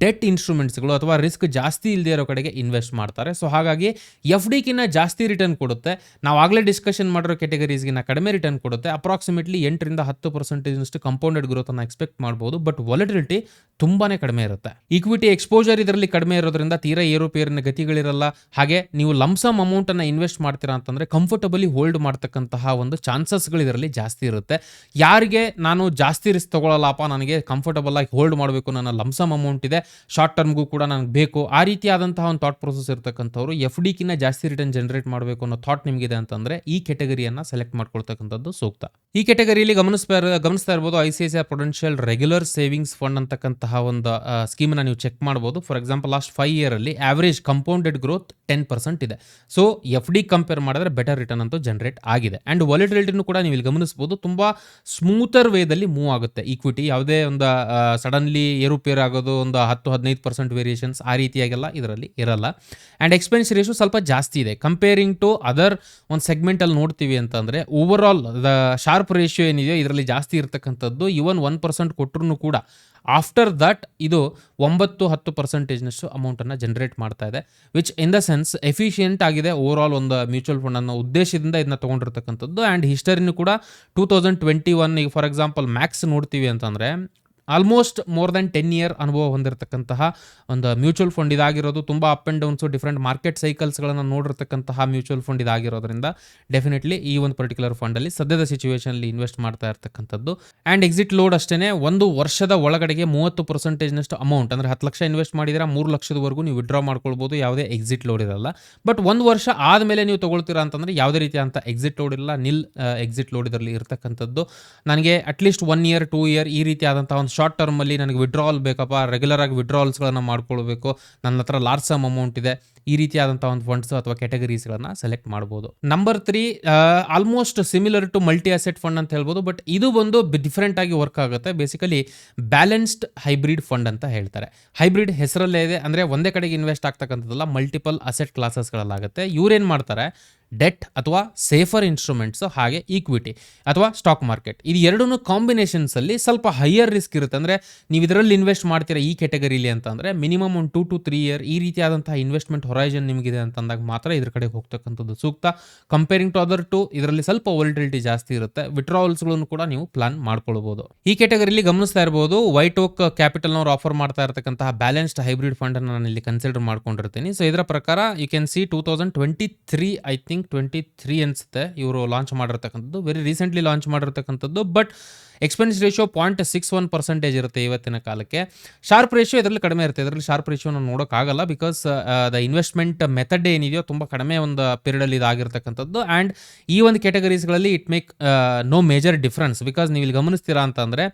ಡೆಟ್ ಇನ್ಸ್ಟ್ರೂಮೆಂಟ್ಸ್ಗಳು ಅಥವಾ ರಿಸ್ಕ್ ಜಾಸ್ತಿ ಇಲ್ಲದೆ ಇರೋ ಕಡೆಗೆ ಇನ್ವೆಸ್ಟ್ ಮಾಡ್ತಾರೆ. ಸೊ ಹಾಗಾಗಿ ಎಫ್ ಡಿಗಿನ್ನ ಜಾಸ್ತಿ ರಿಟರ್ನ್ ಕೊಡುತ್ತೆ. ನಾವು ಆಗಲೇ ಡಿಸ್ಕಷನ್ ಮಾಡಿರೋ ಕ್ಯಾಟಗರೀಸ್ಗಿನ್ನ ಕಡಿಮೆ ರಿಟರ್ನ್ ಕೊಡುತ್ತೆ. ಅಪ್ರಾಕ್ಸಿಮೇಟ್ಲಿ 8-10% ಕಂಪೌಂಡೆಡ್ ಗ್ರೋತನ್ನು ಎಕ್ಸ್ಪೆಕ್ಟ್ ಮಾಡ್ಬೋದು. ಬಟ್ ವಾಲಟಿಲಿಟಿ ತುಂಬಾ ಕಡಿಮೆ ಇರುತ್ತೆ. ಈಕ್ವಿಟಿ ಎಕ್ಸ್ಪೋಜರ್ ಇದರಲ್ಲಿ ಕಡಿಮೆ ಇರೋದ್ರಿಂದ ತೀರಾ ಏರೋಪೇರಿನ ಗತಿಗಳಿರಲ್ಲ. ಹಾಗೆ ನೀವು ಲಂಪ್ಸಮ್ ಅಮೌಂಟನ್ನು ಇನ್ವೆಸ್ಟ್ ಮಾಡ್ತೀರಾ ಅಂತಂದರೆ ಕಂಫರ್ಟಬಲಿ ಹೋಲ್ಡ್ ಮಾಡ್ತಕ್ಕಂತಹ ಒಂದು ಚಾನ್ಸಸ್ಗಳು ಇದರಲ್ಲಿ ಜಾಸ್ತಿ ಇರುತ್ತೆ. ಯಾರಿಗೆ ನಾನು ಜಾಸ್ತಿ ರಿಸ್ಕ್ ತೊಗೊಳ್ಳಲ್ಲಪ್ಪ, ನನಗೆ ಕಂಫರ್ಟಬಲ್ ಆಗಿ ಹೋಲ್ಡ್ ಮಾಡಬೇಕು, ನನ್ನ ಲಂಪ್ಸಮ್ ಅಮೌಂಟ್ ಇದೆ, ಶಾರ್ಟ್ ಟರ್ಮ್ಗೂ ಕೂಡ ನನಗೆ ಬೇಕು, ಆ ರೀತಿಯಾದಂತಹ ಒಂದು ಥಾಟ್ ಪ್ರೊಸೆಸ್ ಇರ್ತಕ್ಕಂಥವ್ರು ಎಫ್ ಡಿಗಿನ್ನ ಜಾಸ್ತಿ ರಿಟರ್ನ್ ಜನರೇಟ್ ಮಾಡಬೇಕು ಅನ್ನೋ ಥಾಟ್ ನಿಮಗಿದೆ ಅಂತಂದರೆ ಈ ಕ್ಯಾಟಗರಿಯನ್ನು ಸೆಲೆಕ್ಟ್ ಮಾಡ್ಕೊಳ್ತಕ್ಕಂಥದ್ದು ಸೂಕ್ತ. ಈ ಕ್ಯಾಟಗರಿಯಲ್ಲಿ ಗಮನಿಸ್ತಾ ಇರ್ಬೋದು ICICI Prudential regular savings fund ಅಂತಕ್ಕಂತಹ ಒಂದು ಸ್ಕೀಮನ್ನು ನೀವು ಚೆಕ್ ಮಾಡ್ಬೋದು. ಫಾರ್ ಎಕ್ಸಾಂಪಲ್ ಲಾಸ್ಟ್ 5 ಇಯರಲ್ಲಿ ಆವರೇಜ್ ಕಂಪೌಂಡೆಡ್ ಗ್ರೋತ್ 10% ಇದೆ. ಸೊ ಎಫ್ ಡಿ ಕಂಪೇರ್ ಮಾಡಿದ್ರೆ ಬೆಟರ್ ರಿಟರ್ನ್ ಅಂತೂ ಜನರೇಟ್ ಆಗಿದೆ. ಆ್ಯಂಡ್ ವಾಲಟಿಲಿಟಿನೂ ಕೂಡ ನೀವು ಇಲ್ಲಿ ಗಮನಿಸ್ಬೋದು, ತುಂಬ ಸ್ಮೂತರ್ ವೇದಲ್ಲಿ ಮೂವ್ ಆಗುತ್ತೆ. ಈಕ್ವಿಟಿ ಯಾವುದೇ ಒಂದು ಸಡನ್ಲಿ ಏರುಪೇರು ಆಗೋದು, ಒಂದು 10-15% ವೇರಿಯೇಷನ್ಸ್ ಆ ರೀತಿಯಾಗೆಲ್ಲ ಇದರಲ್ಲಿ ಇರಲ್ಲ. ಆ್ಯಂಡ್ ಎಕ್ಸ್ಪೆನ್ಸ್ ರೇಷಿಯೋ ಸ್ವಲ್ಪ ಜಾಸ್ತಿ ಇದೆ ಕಂಪೇರಿಂಗ್ ಟು ಅದರ್ ಒಂದು ಸೆಗ್ಮೆಂಟಲ್ಲಿ ನೋಡ್ತೀವಿ ಅಂತಂದರೆ. Over all the sharp ratio ಏನಿದೆಯೋ ಇದರಲ್ಲಿ ಜಾಸ್ತಿ ಇರತಕ್ಕಂಥದ್ದು. ಇವನ್ 1% ಕೊಟ್ಟರು ಕೂಡ ಆಫ್ಟರ್ ದಟ್ ಇದು 9-10% ಅಮೌಂಟನ್ನು ಜನರೇಟ್ ಮಾಡ್ತಾ ಇದೆ, which in the sense efficient ಆಗಿದೆ ಓವರ್ ಆಲ್ ಒಂದು ಮ್ಯೂಚುವಲ್ ಫಂಡ್ ಅನ್ನೋ ಉದ್ದೇಶದಿಂದ ಇದನ್ನ ತೊಗೊಂಡಿರ್ತಕ್ಕಂಥದ್ದು. ಆ್ಯಂಡ್ ಹಿಸ್ಟರಿನೂ ಕೂಡ 2021 ಈಗ ಫಾರ್ ಎಕ್ಸಾಂಪಲ್ ಮ್ಯಾಕ್ಸ್ ನೋಡ್ತೀವಿ ಅಂತಂದರೆ ಆಲ್ಮೋಸ್ಟ್ ಮೋರ್ ದೆನ್ 10 ಇಯರ್ ಅನುಭವ ಹೊಂದಿರತಕ್ಕಂತಹ ಒಂದು ಮ್ಯೂಚುವಲ್ ಫಂಡ್ ಇದಾಗಿರೋದು. ತುಂಬ up and downs different market ಸೈಕಲ್ಸ್ಗಳನ್ನು ನೋಡಿರ್ತಕ್ಕಂತಹ ಮ್ಯೂಚುವಲ್ ಫಂಡ್ ಇದಾಗಿರೋದ್ರಿಂದ ಡೆಫಿನೆಟ್ಲಿ ಈ ಒಂದು ಪರ್ಟಿಕ್ಯುಲರ್ ಫಂಡಲ್ಲಿ ಸದ್ಯದ ಸಿಚುವೇಷನಲ್ಲಿ ಇನ್ವೆಸ್ಟ್ ಮಾಡ್ತಾ ಇರ್ತಕ್ಕಂಥದ್ದು. ಆ್ಯಂಡ್ ಎಕ್ಸಿಟ್ ಲೋಡ್ ಅಷ್ಟೇ 1 ವರ್ಷದ ಒಳಗಡೆಗೆ 30% ಅಮೌಂಟ್ ಅಂದರೆ 10 ಲಕ್ಷ ಇನ್ವೆಸ್ಟ್ ಮಾಡಿದರೆ 3 ಲಕ್ಷದವರೆಗೂ ನೀವು ವಿಡ್ರಾ ಮಾಡ್ಕೊಳ್ಬೋದು, ಯಾವುದೇ ಎಕ್ಸಿಟ್ ಲೋಡ್ ಇರಲ್ಲ. ಬಟ್ 1 ವರ್ಷ ಆದಮೇಲೆ ನೀವು ತೊಗೊಳ್ತೀರಾ ಅಂತಂದರೆ ಯಾವುದೇ ರೀತಿಯಾದಂಥ ಎಕ್ಸಿಟ್ ಲೋಡ್ ಇಲ್ಲ, ನಿಲ್ ಎಕ್ಸಿಟ್ ಲೋಡ್ ಇದರಲ್ಲಿ ಇರ್ತಕ್ಕಂಥದ್ದು. ನನಗೆ ಅಟ್ಲೀಸ್ಟ್ 1 ಇಯರ್ 2 ಇಯರ್ ಈ ರೀತಿಯಾದಂಥ ಒಂದು ಶಾರ್ಟ್ ಟರ್ಮಲ್ಲಿ ನನಗೆ ವಿಡ್ರಾವಲ್ ಬೇಕಪ್ಪ, ರೆಗ್ಯುಲರ್ ಆಗಿ ವಿಡ್ರಾವಲ್ಸ್ಗಳನ್ನು ಮಾಡ್ಕೊಳ್ಬೇಕು, ನನ್ನ ಹತ್ರ ಲಾರ್ಜ್ ಸಮ್ ಅಮೌಂಟ್ ಇದೆ, ಈ ರೀತಿಯಾದಂಥ ಒಂದು ಫಂಡ್ಸ್ ಅಥವಾ ಕ್ಯಾಟಗರೀಸ್ಗಳನ್ನು ಸೆಲೆಕ್ಟ್ ಮಾಡ್ಬೋದು. Number 3 almost similar to multi asset fund ಅಂತ ಹೇಳ್ಬೋದು, ಬಟ್ ಇದು ಒಂದು ಡಿಫ್ರೆಂಟ್ ಆಗಿ ವರ್ಕ್ ಆಗುತ್ತೆ. ಬೇಸಿಕಲಿ ಬ್ಯಾಲೆನ್ಸ್ಡ್ ಹೈಬ್ರಿಡ್ ಫಂಡ್ ಅಂತ ಹೇಳ್ತಾರೆ. ಹೈಬ್ರಿಡ್ ಹೆಸರಲ್ಲೇ ಇದೆ, ಅಂದರೆ ಒಂದೇ ಕಡೆಗೆ ಇನ್ವೆಸ್ಟ್ ಆಗ್ತಕ್ಕಂಥದ್ದಲ್ಲ, ಮಲ್ಟಿಪಲ್ ಅಸೆಟ್ ಕ್ಲಾಸಸ್ಗಳಲ್ಲಾಗುತ್ತೆ. ಇವ್ರೇನು ಮಾಡ್ತಾರೆ, ಡೆಟ್ ಅಥವಾ ಸೇಫರ್ ಇನ್ಸ್ಟ್ರೂಮೆಂಟ್ಸ್ ಹಾಗೆ ಈಕ್ವಿಟಿ ಅಥವಾ ಸ್ಟಾಕ್ ಮಾರ್ಕೆಟ್ ಇದು ಎರಡೂ ಕಾಂಬಿನೇಷನ್ಸಲ್ಲಿ ಸ್ವಲ್ಪ ಹೈಯರ್ ರಿಸ್ಕ್ ಇರುತ್ತೆ. ಅಂದರೆ ನೀವು ಇದರಲ್ಲಿ ಇನ್ವೆಸ್ಟ್ ಮಾಡ್ತೀರಾ ಈ ಕ್ಯಾಟಗರಿಲಿ ಅಂತಂದರೆ ಮಿನಿಮಮ್ ಒಂದು 2 to 3 ಇಯರ್ ಈ ರೀತಿಯಾದಂತಹ ಇನ್ವೆಸ್ಟ್ಮೆಂಟ್ ಹೊರೈಜನ್ ನಿಮಗಿದೆ ಅಂತಂದಾಗ ಮಾತ್ರ ಇದ್ರ ಕಡೆಗೆ ಹೋಗ್ತಕ್ಕಂಥದ್ದು ಸೂಕ್ತ. ಕಂಪೇರಿಂಗ್ ಟು ಅದರ್ ಟು ಇದರಲ್ಲಿ ಸ್ವಲ್ಪ ವೋಲ್ಟಿಲಿಟಿ ಜಾಸ್ತಿ ಇರುತ್ತೆ, ವಿಡ್ರಾವಲ್ಸ್ಗಳನ್ನು ಕೂಡ ನೀವು ಪ್ಲಾನ್ ಮಾಡ್ಕೊಳ್ಬೋದು. ಈ ಕ್ಯಾಟಗರಿಲಿ ಗಮನಿಸ್ತಾ ಇರ್ಬೋದು, ವೈಟ್ ಓಕ್ ಕ್ಯಾಪಿಟಲ್ನವ್ರು ಆಫರ್ ಮಾಡ್ತಾ ಇರತಕ್ಕಂತಹ ಬ್ಯಾಲೆನ್ಸ್ಡ್ ಹೈಬ್ರಿಡ್ ಫಂಡ್ ಅನ್ನು ನಾನು ಇಲ್ಲಿ ಕನ್ಸಿಡರ್ ಮಾಡ್ಕೊಂಡಿರ್ತೀನಿ. ಸೊ ಇದರ ಪ್ರಕಾರ you can see 2023 I think 23 ಅನ್ಸುತ್ತೆ ಇವರು ಲಾಂಚ್ ಮಾಡಿರ್ತಕ್ಕಂಥದ್ದು, ವೆರಿ ರೀಸೆಂಟ್ಲಿ ಲಾಂಚ್ ಮಾಡಿರ್ತಕ್ಕಂಥದ್ದು. ಬಟ್ ಎಕ್ಸ್ಪೆನ್ಸ್ ರೇಷಿಯೋ 0.61% ಇರುತ್ತೆ ಇವತ್ತಿನ ಕಾಲಕ್ಕೆ. ಶಾರ್ಪ್ ರೇಷಿಯೋ ಇದರಲ್ಲಿ ಕಡಿಮೆ ಇರುತ್ತೆ, ಇದರಲ್ಲಿ ಶಾರ್ಪ್ ರೇಷಿಯೋ ನಾವು ನೋಡೋಕ್ಕಾಗಲ್ಲ, ಬಿಕಾಸ್ ದ ಇನ್ವೆಸ್ಟ್ಮೆಂಟ್ ಮೆಥಡ್ ಏನಿದೆಯೋ ತುಂಬ ಕಡಿಮೆ ಒಂದು ಪೀರಿಯಡಲ್ಲಿ ಇದಾಗಿರ್ತಕ್ಕಂಥದ್ದು. ಆ್ಯಂಡ್ ಈ ಒಂದು ಕ್ಯಾಟಗರೀಸ್ಗಳಲ್ಲಿ it make no major difference, because ನೀವು ಇಲ್ಲಿ ಗಮನಿಸ್ತೀರಾ ಅಂತಂದರೆ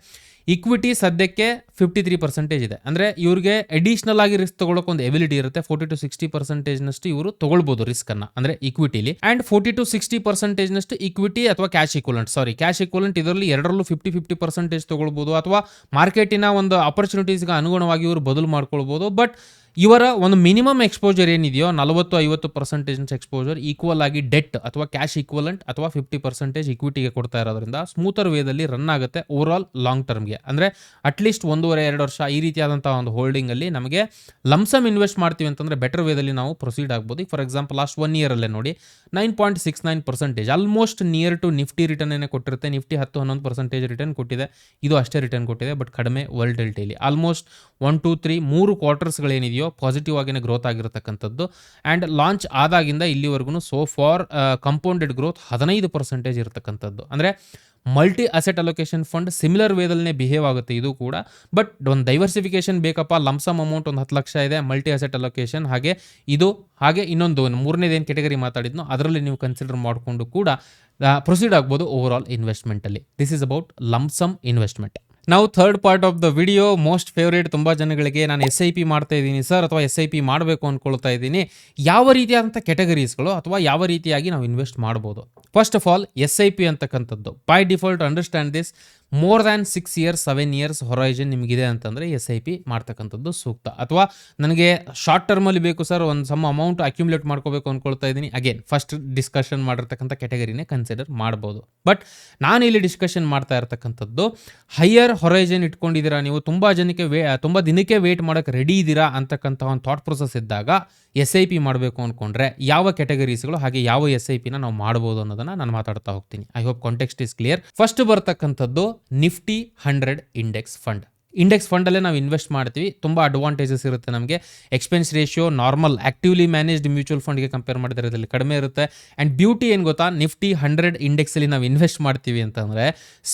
ಇಕ್ವಿಟಿ ಸದ್ಯಕ್ಕೆ 53% ಇದೆ. ಅಂದರೆ ಇವ್ರಿಗೆ ಅಡಿಷ್ನಲ್ ಆಗಿ ರಿಸ್ಕ್ ತೊಗೊಳಕ್ಕೆ ಒಂದು ಎಬಿಲಿಟಿ ಇರುತ್ತೆ. 40-60% ಇವರು ತೊಗೊಳ್ಬೋದು ರಿಸ್ಕನ್ನು, ಅಂದರೆ ಇಕ್ವಿಟಿಲಿ. ಆ್ಯಂಡ್ 40-60% ಇಕ್ವಿಟಿ ಅಥವಾ ಕ್ಯಾಶ್ ಈಕ್ವಲೆಂಟ್ ಇದರಲ್ಲಿ ಎರಡರಲ್ಲೂ 50-50% ತೊಗೊಳ್ಬೋದು, ಅಥವಾ ಮಾರ್ಕೆಟಿನ ಒಂದು ಆಪರ್ಚುನಿಟೀಸ್ಗೆ ಅನುಗುಣವಾಗಿ ಇವರು ಬದಲು ಮಾಡ್ಕೊಳ್ಬೋದು. ಬಟ್ ಇವರ ಒಂದು ಮಿನಿಮಮ್ ಎಕ್ಸ್ಪೋಜರ್ ಏನಿದೆಯೋ 40-50% ಎಕ್ಸ್ಪೋಜರ್ ಈಕ್ವಲ್ ಆಗಿ ಡೆಟ್ ಅಥವಾ ಕ್ಯಾಶ್ ಈಕ್ವಲೆಂಟ್ ಅಥವಾ 50% ಇಕ್ವಿಟಿಗೆ ಕೊಡ್ತಾ ಇರೋದ್ರಿಂದ ಸ್ಮೂತರ್ ವೇದಲ್ಲಿ ರನ್ ಆಗುತ್ತೆ ಓವರ್ ಆಲ್ ಲಾಂಗ್ ಟರ್ಮ್ಗೆ. ಅಂದರೆ ಅಟ್ಲೀಸ್ಟ್ 1.5-2 ವರ್ಷ ಈ ರೀತಿಯಾದಂಥ ಒಂದು ಹೋಲ್ಡಿಂಗಲ್ಲಿ ನಮಗೆ ಲಮ್ಸಮ್ ಇನ್ವೆಸ್ಟ್ ಮಾಡ್ತೀವಿ ಅಂತಂದರೆ ಬೆಟರ್ ವೇದಲ್ಲಿ ನಾವು ಪ್ರೊಸೀಡ್ ಆಗ್ಬೋದು. ಫಾರ್ ಎಕ್ಸಾಂಪಲ್ ಲಾಸ್ಟ್ 1 ಇಯರಲ್ಲೇ ನೋಡಿ 9.69%, almost near to Nifty return ಕೊಟ್ಟಿರುತ್ತೆ. ನಿಫ್ಟಿ 10-11% ರಿಟರ್ನ್ ಕೊಟ್ಟಿದೆ, ಇದು ಅಷ್ಟೇ ರಿಟರ್ನ್ ಕೊಟ್ಟಿದೆ, ಬಟ್ ಕಡಿಮೆ ವೋಲ್ಟಿಲಿಟಿಲಿ. ಆಲ್ಮೋಸ್ಟ್ 1, 2, 3 3 ಕ್ವಾರ್ಟರ್ಸ್ಗಳೇನಿದೆಯೋ ಪಾಸಿಟಿವ್ ಆಗಿನೇ ಗ್ರೋತ್ ಆಗಿರತಕ್ಕಂಥದ್ದು. ಆ್ಯಂಡ್ ಲಾಂಚ್ ಆದಾಗಿಂದ ಇಲ್ಲಿವರೆಗೂ ಸೋ ಫಾರ್ ಕಂಪೌಂಡೆಡ್ ಗ್ರೋತ್ 15% ಇರತಕ್ಕಂಥದ್ದು. ಅಂದರೆ multi asset allocation fund similar ವೇದಲ್ಲೇ ಬಿಹೇವ್ ಆಗುತ್ತೆ ಇದು ಕೂಡ. ಬಟ್ ಒಂದು ಡೈವರ್ಸಿಫಿಕೇಶನ್ ಬೇಕಪ್ಪ, ಲಮ್ಸಮ್ ಅಮೌಂಟ್ ಒಂದು 10 ಲಕ್ಷ ಇದೆ, ಮಲ್ಟಿ ಅಸೆಟ್ ಅಲೋಕೇಶನ್ ಹಾಗೆ ಇದು ಹಾಗೆ ಇನ್ನೊಂದು ಮೂರನೇದೇನು ಕೆಟಗರಿ ಮಾತಾಡಿದ್ನೋ ಅದರಲ್ಲಿ ನೀವು ಕನ್ಸಿಡರ್ ಮಾಡಿಕೊಂಡು ಕೂಡ ಪ್ರೊಸೀಡ್ ಆಗ್ಬೋದು ಓವರ್ ಆಲ್ ಇನ್ವೆಸ್ಟ್ಮೆಂಟಲ್ಲಿ. This is about lump sum investment. ನಾವು third part of the video, most favourite ತುಂಬ ಜನಗಳಿಗೆ, ನಾನು SIP ಮಾಡ್ತಾ ಇದ್ದೀನಿ ಸರ್ ಅಥವಾ SIP ಮಾಡಬೇಕು ಅಂದ್ಕೊಳ್ತಾ ಇದ್ದೀನಿ, ಯಾವ ರೀತಿಯಾದಂಥ ಕೆಟಗರೀಸ್ಗಳು ಅಥವಾ ಯಾವ ರೀತಿಯಾಗಿ ನಾವು ಇನ್ವೆಸ್ಟ್ ಮಾಡ್ಬೋದು. ಫಸ್ಟ್ ಆಫ್ ಆಲ್ SIP ಅಂತಕ್ಕಂಥದ್ದು by default understand this, more than 6 years 7 years horizon ನಿಮಗಿದೆ ಅಂತಂದರೆ SIP ಮಾಡ್ತಕ್ಕಂಥದ್ದು ಸೂಕ್ತ. ಅಥವಾ ನನಗೆ ಶಾರ್ಟ್ ಟರ್ಮಲ್ಲಿ ಬೇಕು ಸರ್, ಒಂದು ಸಮ್ ಅಮೌಂಟ್ ಅಕ್ಯುಮುಲೇಟ್ ಮಾಡ್ಕೋಬೇಕು ಅಂದ್ಕೊಳ್ತಾ ಇದ್ದೀನಿ, ಅಗೇನ್ ಫಸ್ಟ್ ಡಿಸ್ಕಷನ್ ಮಾಡಿರ್ತಕ್ಕಂಥ ಕೆಟಗರಿನೇ ಕನ್ಸಿಡರ್ ಮಾಡ್ಬೋದು. ಬಟ್ ನಾನು ಇಲ್ಲಿ ಡಿಸ್ಕಷನ್ ಮಾಡ್ತಾ ಇರ್ತಕ್ಕಂಥದ್ದು ಹೈಯರ್ ಹೊರೈಜನ್ ಇಟ್ಕೊಂಡಿದ್ದೀರಾ ನೀವು, ತುಂಬ ಜನಕ್ಕೆ ತುಂಬ ದಿನಕ್ಕೆ ವೇಟ್ ಮಾಡೋಕ್ಕೆ ರೆಡಿ ಇದ್ದೀರಾ ಅಂತಕ್ಕಂಥ ಒಂದು ಥಾಟ್ ಪ್ರೊಸೆಸ್ ಇದ್ದಾಗ SIP ಮಾಡಬೇಕು ಅಂದ್ಕೊಂಡ್ರೆ ಯಾವ ಕೆಟಗರೀಸ್ಗಳು ಹಾಗೆ ಯಾವ SIPನ ನಾವು ಮಾಡ್ಬೋದು ಅನ್ನೋದನ್ನು ನಾನು ಮಾತಾಡ್ತಾ ಹೋಗ್ತೀನಿ. I hope context is clear. First ಬರ್ತಕ್ಕಂಥದ್ದು ನಿಫ್ಟಿ 100 ಇಂಡೆಕ್ಸ್ ಫಂಡ್. ಇಂಡೆಕ್ಸ್ ಫಂಡಲ್ಲೇ ನಾವು ಇನ್ವೆಸ್ಟ್ ಮಾಡ್ತೀವಿ, ತುಂಬ ಅಡ್ವಾಂಟೇಜಸ್ ಇರುತ್ತೆ ನಮಗೆ. Expense ratio normal actively managed mutual ಫಂಡ್ಗೆ ಕಂಪೇರ್ ಮಾಡಿದರೆ ಇದರಲ್ಲಿ ಕಡಿಮೆ ಇರುತ್ತೆ. ಆ್ಯಂಡ್ ಬ್ಯೂಟಿ ಏನು ಗೊತ್ತಾ, ನಿಫ್ಟಿ 100 ಇಂಡೆಕ್ಸಲ್ಲಿ ನಾವು ಇನ್ವೆಸ್ಟ್ ಮಾಡ್ತೀವಿ ಅಂತಂದರೆ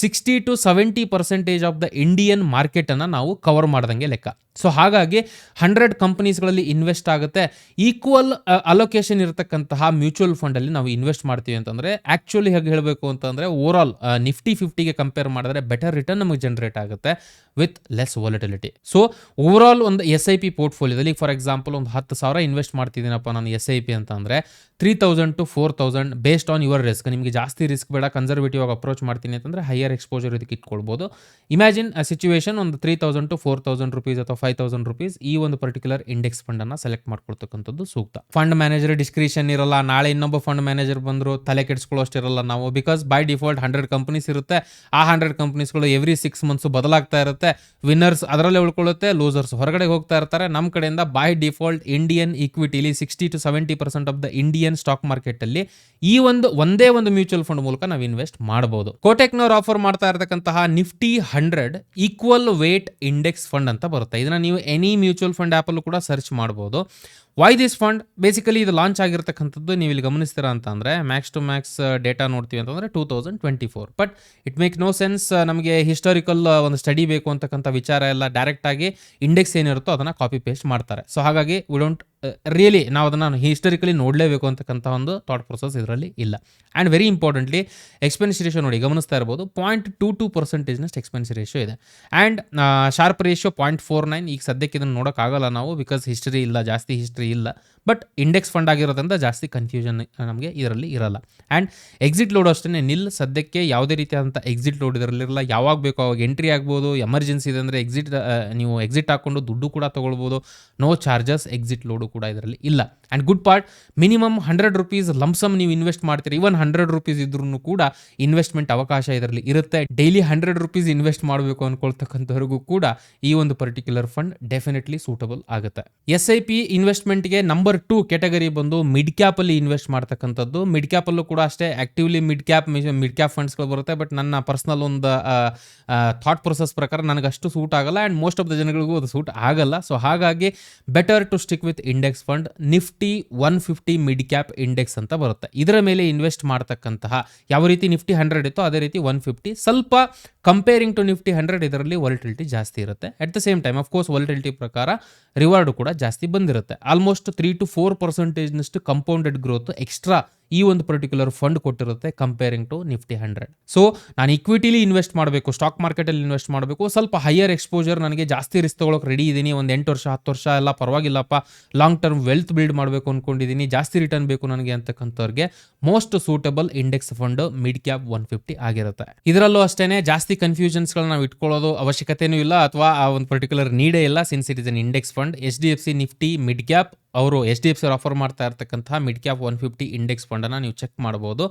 60-70% ಆಫ್ ದ ಇಂಡಿಯನ್ ಮಾರ್ಕೆಟನ್ನು ನಾವು ಕವರ್ ಮಾಡ್ದಂಗೆ ಲೆಕ್ಕ. ಸೊ ಹಾಗಾಗಿ 100 ಕಂಪನೀಸ್ಗಳಲ್ಲಿ ಇನ್ವೆಸ್ಟ್ ಆಗುತ್ತೆ. ಈಕ್ವಲ್ ಅಲೋಕೇಶನ್ ಇರತಕ್ಕಂತಹ ಮ್ಯೂಚುವಲ್ ಫಂಡಲ್ಲಿ ನಾವು ಇನ್ವೆಸ್ಟ್ ಮಾಡ್ತೀವಿ ಅಂತಂದರೆ ಆ್ಯಕ್ಚುಲಿ ಹೇಗೆ ಹೇಳಬೇಕು ಅಂತಂದರೆ ಓವರ್ ಆಲ್ ನಿಫ್ಟಿ 50ಗೆ ಕಂಪೇರ್ ಮಾಡಿದ್ರೆ ಬೆಟರ್ ರಿಟರ್ನ್ ನಮಗೆ ಜನರೇಟ್ ಆಗುತ್ತೆ with less volatility. So over all ಒಂದು SIP ಪೋರ್ಟ್ಫೋಲಿಯೋದಲ್ಲಿ ಫಾರ್ ಎಕ್ಸಾಂಪಲ್ ಒಂದು 10,000 ಇನ್ವೆಸ್ಟ್ ಮಾಡ್ತಿದ್ದೀನಪ್ಪ ನಾನು SIP ಅಂತ ಅಂದರೆ 3,000 to 4,000 based on your risk. ನಿಮಗೆ ಜಾಸ್ತಿ ರಿಸ್ಕ್ ಬೇಡ, ಕನ್ಸರ್ವೇಟಿವ್ ಆಗಿ ಅಪ್ರೋಚ್ ಮಾಡ್ತೀನಿ ಅಂತಂದರೆ ಹೈಯರ್ ಎಕ್ಸ್ಪೋಜರ್ ಇದಕ್ಕೆ ಇಟ್ಕೊಳ್ಬೋದು. ಇಮ್ಯಾಜಿನ್ ಅ ಸಿಚುವೇಶನ್, ಒಂದು 3,000 to 4,000 rupees ಅಥವಾ 5,000 rupees ಈ ಒಂದು ಪರ್ಟಿಕ್ಯುಲರ್ ಇಂಡೆಕ್ಸ್ ಫಂಡನ್ನು ಸೆಲೆಕ್ಟ್ ಮಾಡ್ಕೊಳ್ತಕ್ಕಂಥದ್ದು ಸೂಕ್ತ. ಫಂಡ್ ಮ್ಯಾನೇಜರ್ ಡಿಸ್ಕ್ರಿಷನ್ ಇರಲ್ಲ, ನಾಳೆ ಇನ್ನೊಬ್ಬ ಫಂಡ್ ಮ್ಯಾನೇಜರ್ ಬಂದರು ತಲೆ ಕೆಡಿಸ್ಕೊಳ್ಳೋಷ್ಟಿರಲ್ಲ ನಾವು, ಬಿಕಾಸ್ ಬೈ ಡಿಫಾಲ್ಟ್ 100 ಕಂಪನೀಸ್ ಇರುತ್ತೆ. ಆ 100 ಕಂಪನೀಸ್ಗಳು ಎವ್ರಿ 6 months ಬದಲಾಗ್ತಾ ಇರುತ್ತೆ. ವಿನ್ನರ್ಸ್ ಅದರಲ್ಲೇ ಉಳ್ಕೊಳ್ಳುತ್ತೆ, ಲೂಸರ್ಸ್ ಹೊರಗಡೆ ಹೋಗ್ತಾ ಇರ್ತಾರೆ. ನಮ್ಮ ಕಡೆಯಿಂದ ಬೈ ಡಿಫಾಲ್ಟ್ ಇಂಡಿಯನ್ ಈಕ್ವಿಟಿಲಿ 60-70% of the Indian stock market ಅಲ್ಲಿ ಈ ಒಂದೇ ಒಂದು ಮ್ಯೂಚುವಲ್ ಫಂಡ್ ಮೂಲಕ ನಾವು ಇನ್ವೆಸ್ಟ್ ಮಾಡಬಹುದು. ಕೋಟೆಕ್ನವ್ರು ಆಫರ್ ಮಾಡ್ತಾ ಇರತಕ್ಕಂತಹ Nifty 100 equal weight index fund ಅಂತ ಬರುತ್ತೆ. ಇದನ್ನ ನೀವು ಎನಿ ಮ್ಯೂಚುವಲ್ ಫಂಡ್ ಆಪ್ ಅಲ್ಲೂ ಕೂಡ ಸರ್ಚ್ ಮಾಡಬಹುದು. Why this fund? ಬೇಸಿಕಲಿ ಇದು ಲಾಂಚ್ ಆಗಿರ್ತಕ್ಕಂಥದ್ದು ನೀವು ಇಲ್ಲಿ ಗಮನಿಸ್ತೀರಾ ಅಂತಂದ್ರೆ ಮ್ಯಾಕ್ಸ್ ಟು ಮ್ಯಾಕ್ಸ್ ಡೇಟಾ ನೋಡ್ತೀವಿ ಅಂತಂದ್ರೆ 2024. But it make no sense. ನಮಗೆ ಹಿಸ್ಟಾರಿಕಲ್ ಒಂದು ಸ್ಟಡಿ ಬೇಕು ಅಂತಕ್ಕಂಥ ವಿಚಾರ ಎಲ್ಲ ಡೈರೆಕ್ಟ್ ಆಗಿ ಇಂಡೆಕ್ಸ್ ಏನಿರುತ್ತೋ ಅದನ್ನ ಕಾಪಿ ಪೇಸ್ಟ್ ಮಾಡ್ತಾರೆ. ಸೊ ಹಾಗಾಗಿ ವಿ ಡೋಂಟ್ ರಿಯಲಿ ನಾವು ಅದನ್ನು ಹಿಸ್ಟಾರಿಕಲಿ ನೋಡಲೇಬೇಕು ಅಂತಕ್ಕಂಥ ಒಂದು ಥಾಟ್ ಪ್ರೊಸೆಸ್ ಇದರಲ್ಲಿ ಇಲ್ಲ. And very importantly expense ratio ನೋಡಿ, ಗಮನಿಸ್ತಾ ಇರ್ಬೋದು 0.22% ಎಕ್ಸ್ಪೆನ್ಸ್ ರೇಷಿಯೋ ಇದೆ. And sharp ratio 0.49. ಈಗ ಸದ್ಯಕ್ಕೆ ಇದನ್ನು ನೋಡೋಕ್ಕಾಗಲ್ಲ ನಾವು, ಬಿಕಾಸ್ ಹಿಸ್ಟರಿ ಇಲ್ಲ, ಜಾಸ್ತಿ ಹಿಸ್ಟ್ರಿ ಇಲ್ಲ. ಬಟ್ ಇಂಡೆಕ್ಸ್ ಫಂಡ್ ಆಗಿರೋದ್ರಿಂದ ಜಾಸ್ತಿ ಕನ್ಫ್ಯೂಷನ್ ನಮಗೆ ಇದರಲ್ಲಿ ಇರಲ್ಲ. ಆ್ಯಂಡ್ ಎಕ್ಸಿಟ್ ಲೋಡ್ ಅಷ್ಟೇ ನಿಲ್. ಸದ್ಯಕ್ಕೆ ಯಾವುದೇ ರೀತಿಯಾದಂಥ ಎಕ್ಸಿಟ್ ಲೋಡ್ ಇದರಲ್ಲಿರಲ್ಲ. ಯಾವಾಗ ಬೇಕೋ ಅವಾಗ ಎಂಟ್ರಿ ಆಗ್ಬೋದು. ಎಮರ್ಜೆನ್ಸಿ ಇದೆ ಅಂದರೆ ನೀವು ಎಕ್ಸಿಟ್ ಹಾಕ್ಕೊಂಡು ದುಡ್ಡು ಕೂಡ ತೊಗೊಳ್ಬೋದು. ನೋ ಚಾರ್ಜಸ್, ಎಕ್ಸಿಟ್ ಲೋಡು ಕೂಡ ಇದರಲ್ಲಿ ಇಲ್ಲ. And good part, minimum 100 rupees lump sum ನೀವು ಇನ್ವೆಸ್ಟ್ ಮಾಡ್ತೀರಿ. ಇವನ್ 100 ರೂಪೀಸ್ ಇದ್ರೂ ಕೂಡ ಇನ್ವೆಸ್ಟ್ಮೆಂಟ್ ಅವಕಾಶ ಇದರಲ್ಲಿ ಇರುತ್ತೆ. ಡೈಲಿ 100 ರೂಪೀಸ್ ಇನ್ವೆಸ್ಟ್ ಮಾಡಬೇಕು ಅನ್ಕೊಳ್ತಕ್ಕಂಥವ್ರಿಗೂ ಕೂಡ ಈ ಒಂದು ಪರ್ಟಿಕ್ಯುಲರ್ ಫಂಡ್ ಡೆಫಿನೆಟ್ಲಿ ಸೂಟಬಲ್ ಆಗುತ್ತೆ. SIP ಇನ್ವೆಸ್ಟ್ಮೆಂಟ್ಗೆ ನಂಬರ್ 2 ಕ್ಯಾಟಗರಿ ಬಂದು ಮಿಡ್ ಕ್ಯಾಪ್ ಅಲ್ಲಿ ಇನ್ವೆಸ್ಟ್ ಮಾಡ್ತಕ್ಕಂಥದ್ದು. ಮಿಡ್ ಕ್ಯಾಪ್ ಅಲ್ಲೂ ಕೂಡ ಅಷ್ಟೇ ಆಕ್ಟಿವ್ಲಿ ಮಿಡ್ ಕ್ಯಾಪ್ ಫಂಡ್ಸ್ಗಳು ಬರುತ್ತೆ. ಬಟ್ ನನ್ನ ಪರ್ಸನಲ್ ಒಂದು ಥಾಟ್ ಪ್ರೊಸೆಸ್ ಪ್ರಕಾರ ನನಗೆ ಅಷ್ಟು ಸೂಟ್ ಆಗಲ್ಲ. ಆ್ಯಂಡ್ ಮೋಸ್ಟ್ ಆಫ್ ದ ಜನಗಳಿಗೂ ಅದು ಸೂಟ್ ಆಗಲ್ಲ. ಸೊ ಹಾಗಾಗಿ better to stick with index fund. Nifty 150 mid cap index ಅಂತ ಬರುತ್ತೆ. ಇದರ ಮೇಲೆ ಇನ್ವೆಸ್ಟ್ ಮಾಡ್ತಕ್ಕಂತಹ ಯಾವ ರೀತಿ ನಿಫ್ಟಿ 100 ಇತ್ತು ಅದೇ ರೀತಿ 150. ಸ್ವಲ್ಪ ಕಂಪೇರಿಂಗ್ ಟು ನಿಫ್ಟಿ 100 ಇದರಲ್ಲಿ ವಾಲಟಿಲಿಟಿ ಜಾಸ್ತಿ ಇರುತ್ತೆ. At the same time of course volatility ಪ್ರಕಾರ ರಿವಾರ್ಡ್ ಕೂಡ ಜಾಸ್ತಿ ಬಂದಿರುತ್ತೆ. ಆಲ್ಮೋಸ್ಟ್ 3-4% ಕಂಪೌಂಡೆಡ್ ಗ್ರೋತ್ ಎಕ್ಸ್ಟ್ರಾ ಈ ಒಂದು ಪರ್ಟಿಕ್ಯುಲರ್ ಫಂಡ್ ಕೊಟ್ಟಿರುತ್ತೆ ಕಂಪೇರಿಂಗ್ ಟು ನಿಫ್ಟಿ 100. ಸೊ ನಾನು ಇಕ್ವಿಟಿಲಿ ಇನ್ವೆಸ್ಟ್ ಮಾಡಬೇಕು, ಸ್ಟಾಕ್ ಮಾರ್ಕೆಟಲ್ಲಿ ಇನ್ವೆಸ್ಟ್ ಮಾಡಬೇಕು, ಸ್ವಲ್ಪ ಹೈಯರ್ ಎಕ್ಸ್ಪೋಜರ್, ನನಗೆ ಜಾಸ್ತಿ ರಿಸ್ಕ್ ತೊಗೊಳಕ್ಕೆ ರೆಡಿ ಇದ್ದೀನಿ, ಒಂದು 8 ವರ್ಷ 10 ವರ್ಷ ಎಲ್ಲ ಪರವಾಗಿಲ್ಲಪ್ಪ, ಲಾಂಗ್ ಟರ್ಮ್ ವೆಲ್ತ್ ಬಿಲ್ಡ್ ಮಾಡಬೇಕು ಅಂದ್ಕೊಂಡಿದ್ದೀನಿ, ಜಾಸ್ತಿ ರಿಟರ್ನ್ ಬೇಕು ನನಗೆ ಅಂತಕ್ಕಂಥವ್ರಿಗೆ most suitable index fund mid cap 150 ಆಗಿರುತ್ತೆ. ಇದರಲ್ಲೂ ಅಷ್ಟೇ ಜಾಸ್ತಿ ಕನ್ಫ್ಯೂಷನ್ಸ್ಗಳನ್ನ ನಾವು ಇಟ್ಕೊಳ್ಳೋದು ಅವಶ್ಯಕತೆನೂ ಇಲ್ಲ ಅಥವಾ ಆ ಒಂದು ಪರ್ಟಿಕ್ಯುಲರ್ ನೀಡೇ ಇಲ್ಲ. Since it is an index fund. HDFC Nifty mid cap ಅವರು HDFC ಆಫರ್ ಮಾಡ್ತಾ ಇರ್ತಕ್ಕಂತಹ ಮಿಡ್ ಕ್ಯಾಪ್ 150 ಇಂಡೆಕ್ಸ್ ಫಂಡನ್ನು ನೀವು ಚೆಕ್ ಮಾಡ್ಬೋದು.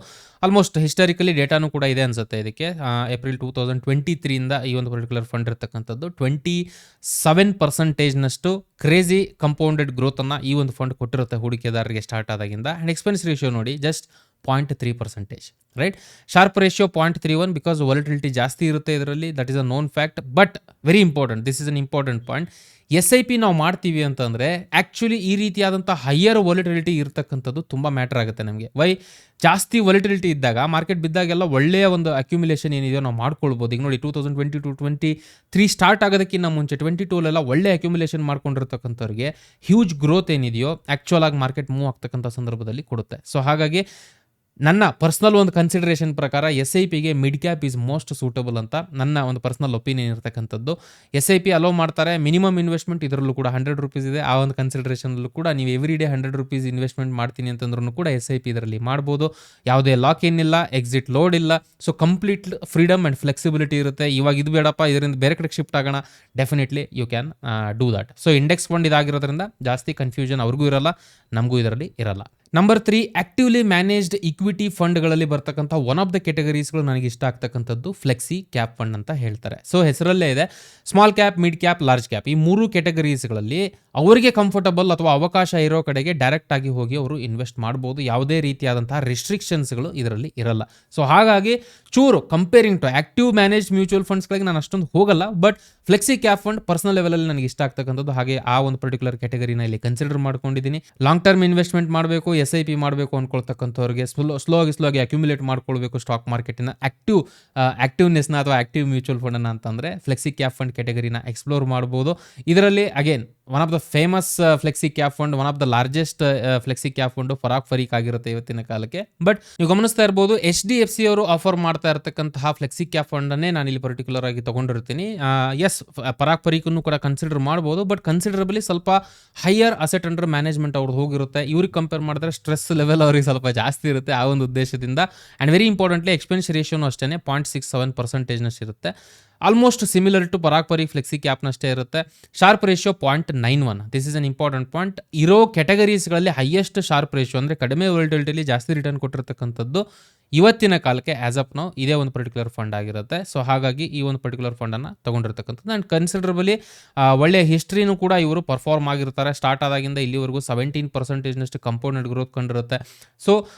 ಆಲ್ಮೋಸ್ಟ್ ಹಿಸ್ಟಾರಿಕಲಿ ಡೇಟಾನು ಕೂಡ ಇದೆ ಅನ್ಸುತ್ತೆ. ಇದಕ್ಕೆ ಏಪ್ರಿಲ್ 2023ಇಂದ ಈ ಒಂದು ಪರ್ಟಿಕ್ಯುಲರ್ ಫಂಡ್ ಇರ್ತಕ್ಕಂಥದ್ದು 27% ಕ್ರೇಜಿ ಕಂಪೌಂಡೆಡ್ ಗ್ರೋತನ್ನು ಈ ಒಂದು ಫಂಡ್ ಕೊಟ್ಟಿರುತ್ತೆ ಹೂಡಿಕೆದಾರರಿಗೆ ಸ್ಟಾರ್ಟ್ ಆದಾಗಿಂದ. ಆ್ಯಂಡ್ ಎಕ್ಸ್ಪೆನ್ಸ್ ರೇಷಿಯೋ ನೋಡಿ just 0.3%, right. Sharp ratio 0.31 because volatility ಜಾಸ್ತಿ ಇರುತ್ತೆ ಇದರಲ್ಲಿ. That is a known fact. But very important, this is an important point. SIP ನಾವು ಮಾಡ್ತೀವಿ ಅಂತಂದರೆ ಆ್ಯಕ್ಚುಲಿ ಈ ರೀತಿಯಾದಂಥ ಹೈಯರ್ ವಾಲಟಿಲಿಟಿ ಇರ್ತಕ್ಕಂಥದ್ದು ತುಂಬ ಮ್ಯಾಟರ್ ಆಗುತ್ತೆ ನಮಗೆ. ವೈ? ಜಾಸ್ತಿ ವಾಲಟಿಲಿಟಿ ಇದ್ದಾಗ, ಮಾರ್ಕೆಟ್ ಬಿದ್ದಾಗೆಲ್ಲ ಒಳ್ಳೆಯ ಒಂದು ಅಕ್ಯುಮುಲೇಷನ್ ಏನಿದೆಯೋ ನಾವು ಮಾಡ್ಕೊಳ್ಬೋದು. ಈಗ ನೋಡಿ 2022-23 ಸ್ಟಾರ್ಟ್ ಆಗೋದಕ್ಕಿಂತ ಮುಂಚೆ 22ಲೆಲ್ಲ ಒಳ್ಳೆ ಅಕ್ಯುಮುಲೇಷನ್ ಮಾಡ್ಕೊಂಡಿರ್ತಕ್ಕಂಥವ್ರಿಗೆ ಹ್ಯೂಜ್ ಗ್ರೋತ್ ಏನಿದೆಯೋ ಆ್ಯಕ್ಚುಲ್ ಆಗಿ ಮಾರ್ಕೆಟ್ ಮೂವ್ ಆಗ್ತಕ್ಕಂಥ ಸಂದರ್ಭದಲ್ಲಿ ಕೊಡುತ್ತೆ. ಸೊ ಹಾಗಾಗಿ ನನ್ನ ಪರ್ಸ್ನಲ್ ಒಂದು ಕನ್ಸಿಡರೇಷನ್ ಪ್ರಕಾರ SIPಗೆ mid cap is most suitable ಅಂತ ನನ್ನ ಒಂದು ಪರ್ಸ್ನಲ್ ಒಪಿನಿಯನ್ ಇರತಕ್ಕಂಥದ್ದು. SIP ಅಲೋ ಮಾಡ್ತಾರೆ. ಮಿನಿಮಮ್ ಇನ್ವೆಸ್ಟ್ಮೆಂಟ್ ಇದರಲ್ಲೂ ಕೂಡ 100 ರೂಪೀಸ್ ಇದೆ. ಆ ಒಂದು ಕನ್ಸಿಡರೇಷನಲ್ಲೂ ಕೂಡ ನೀವು ಎವ್ರಿ ಡೇ 100 ರೂಪೀಸ್ ಇನ್ವೆಸ್ಟ್ಮೆಂಟ್ ಮಾಡ್ತೀನಿ ಅಂತಂದ್ರೂ ಕೂಡ SIP ಇದರಲ್ಲಿ ಮಾಡ್ಬೋದು. ಯಾವುದೇ ಲಾಕ್ ಇನ್ ಇಲ್ಲ, ಎಕ್ಸಿಟ್ ಲೋಡ್ ಇಲ್ಲ. So complete freedom and flexibility ಇರುತ್ತೆ. ಇವಾಗ ಇದು ಬೇಡಪ್ಪ, ಇದರಿಂದ ಬೇರೆ ಕಡೆಗೆ ಶಿಫ್ಟ್ ಆಗೋಣ, definitely you can do that. So index fund ಇದಾಗಿರೋದ್ರಿಂದ ಜಾಸ್ತಿ ಕನ್ಫ್ಯೂಷನ್ ಅವ್ರಿಗೂ ಇರಲ್ಲ, ನಮಗೂ ಇದರಲ್ಲಿ ಇರಲ್ಲ. ನಂಬರ್ 3, ಆಕ್ಟಿವ್ಲಿ ಮ್ಯಾನೇಜ್ಡ್ ಇಕ್ವಿಟಿ ಫಂಡ್ಗಳಲ್ಲಿ ಬರ್ತಕ್ಕಂಥ ಒನ್ ಆಫ್ ದ ಕೆಟಗರೀಸ್ಗಳು ನನಗೆ ಇಷ್ಟ ಆಗ್ತಕ್ಕಂಥದ್ದು ಫ್ಲೆಕ್ಸಿ ಕ್ಯಾಪ್ ಫಂಡ್ ಅಂತ ಹೇಳ್ತಾರೆ. ಸೊ ಹೆಸರಲ್ಲೇ ಇದೆ, small cap, mid cap, large cap, ಈ 3 ಕೆಟಗರೀಸ್ಗಳಲ್ಲಿ ಅವರಿಗೆ ಕಂಫರ್ಟಬಲ್ ಅಥವಾ ಅವಕಾಶ ಇರೋ ಕಡೆಗೆ ಡೈರೆಕ್ಟ್ ಆಗಿ ಹೋಗಿ ಅವರು ಇನ್ವೆಸ್ಟ್ ಮಾಡ್ಬೋದು. ಯಾವುದೇ ರೀತಿಯಾದಂತಹ ರಿಸ್ಟ್ರಿಕ್ಷನ್ಸ್ಗಳು ಇದರಲ್ಲಿ ಇರಲ್ಲ. ಸೊ ಹಾಗಾಗಿ ಚೂರು comparing to active manage mutual ಫಂಡ್ಸ್ಗಳಿಗೆ ನಾನು ಅಷ್ಟೊಂದು ಹೋಗಲ್ಲ. But flexi cap fund personal ಲೆವೆಲಲ್ಲಿ ನನಗೆ ಇಷ್ಟ ಆಗ್ತಕ್ಕಂಥದ್ದು. ಹಾಗೆ ಆ ಒಂದು ಪರ್ಟಿಕ್ಯುಲರ್ ಕ್ಯಾಟಗರಿನ ಇಲ್ಲಿ ಕನ್ಸಿಡರ್ ಮಾಡ್ಕೊಂಡಿದ್ದೀನಿ. ಲಾಂಗ್ ಟರ್ಮ್ ಇನ್ವೆಸ್ಟ್ಮೆಂಟ್ ಮಾಡಬೇಕು, SIP ಮಾಡಬೇಕು ಅನ್ಕೊಳ್ತಕ್ಕಂಥವ್ರಿಗೆ, ಸ್ಲೋ ಆಗಿ ಅಕ್ಯುಮುಲೇಟ್ ಮಾಡ್ಕೊಳ್ಬೇಕು ಸ್ಟಾಕ್ ಮಾರ್ಕೆಟಿನ ಆಕ್ಟಿವ್ನೆಸ್ನ ಅಥವಾ ಆಕ್ಟಿವ್ ಮ್ಯೂಚುವಲ್ ಫಂಡನ್ನು ಅಂತಂದರೆ ಫ್ಲೆಕ್ಸಿ ಕ್ಯಾಪ್ ಫಂಡ್ ಕ್ಯಾಟಗರಿನ ಎಕ್ಸ್ಪ್ಲೋರ್ ಮಾಡ್ಬೋದು. ಇದರಲ್ಲಿ again one of the famous flexi cap fund, one of the largest flexi cap fund ಫರೀಕ್ ಆಗಿರುತ್ತೆ ಇವತ್ತಿನ ಕಾಲಕ್ಕೆ. ಬಟ್ ನೀವು ಗಮನಿಸ್ತಾ ಇರ್ಬೋದು HDFC ಅವರು ಆಫರ್ ಮಾಡ್ತಾ ಇರತಕ್ಕಂತಹ ಫ್ಲೆಕ್ಸಿ ಕ್ಯಾಪ್ ಫಂಡನ್ನೇ ನಾನು ಇಲ್ಲಿ ಪರ್ಟಿಕ್ಯುಲರ್ ಆಗಿ ತಗೊಂಡಿರ್ತೀನಿ. ಎಸ್, ಫರೀಕನ್ನು ಕೂಡ ಕನ್ಸಿಡರ್ ಮಾಡ್ಬೋದು. ಬಟ್ ಕನ್ಸಿಡರಬಲಿ ಸ್ವಲ್ಪ ಹೈಯರ್ ಅಸೆಟ್ ಅಂಡರ್ ಮ್ಯಾನೇಜ್ಮೆಂಟ್ ಅವ್ರದ್ದು ಹೋಗಿರುತ್ತೆ. ಇವ್ರಿಗೆ ಕಂಪೇರ್ ಮಾಡಿದ್ರೆ ಸ್ಟ್ರೆಸ್ ಲೆವೆಲ್ ಅವ್ರಿಗೆ ಸ್ವಲ್ಪ ಜಾಸ್ತಿ ಇರುತ್ತೆ ಆ ಒಂದು ಉದ್ದೇಶದಿಂದ. ಆ್ಯಂಡ್ ವೆರಿ ಇಂಪಾರ್ಟೆಂಟ್ಲಿ ಎಕ್ಸ್ಪೆನ್ಸ್ ರೇಷಿಯೋನು ಅಷ್ಟೇ 0.67% ಇರುತ್ತೆ. Almost similar to Pareek flexi ಕ್ಯಾಪ್ನಷ್ಟೇ ಇರುತ್ತೆ. Sharp ratio 0.91. This is an important point. ಇರೋ ಕ್ಯಾಟಗರೀಸ್ಗಳಲ್ಲಿ ಹೈಯೆಸ್ಟ್ ಶಾರ್ಪ್ ರೇಷಿಯೋ ಅಂದರೆ ಕಡಿಮೆ ವಾಲಟಿಲಿಟಿಲಿ ಜಾಸ್ತಿ ರಿಟರ್ನ್ ಕೊಟ್ಟಿರ್ತಕ್ಕಂಥದ್ದು ಇವತ್ತಿನ ಕಾಲಕ್ಕೆ ಆಸ್ ಅಪ್ ನಾವು ಇದೇ ಒಂದು ಪರ್ಟಿಕ್ಯುಲರ್ ಫಂಡ್ ಆಗಿರುತ್ತೆ. ಸೊ ಹಾಗಾಗಿ ಈ ಒಂದು ಪರ್ಟಿಕ್ಯುಲರ್ ಫಂಡನ್ನು ತೊಗೊಂಡಿರ್ತಕ್ಕಂಥದ್ದು ಆ್ಯಂಡ್ ಕನ್ಸಿಡರಬಲಿ ಒಳ್ಳೆಯ ಹಿಸ್ಟ್ರಿನೂ ಕೂಡ ಇವರು ಪರ್ಫಾರ್ಮ್ ಆಗಿರ್ತಾರೆ. ಸ್ಟಾರ್ಟ್ ಆದಾಗಿಂದ ಇಲ್ಲಿವರೆಗೂ 17% ಕಂಪೌಂಡೆಡ್ ಗ್ರೋತ್ ಕಂಡಿರುತ್ತೆ. ಸೊ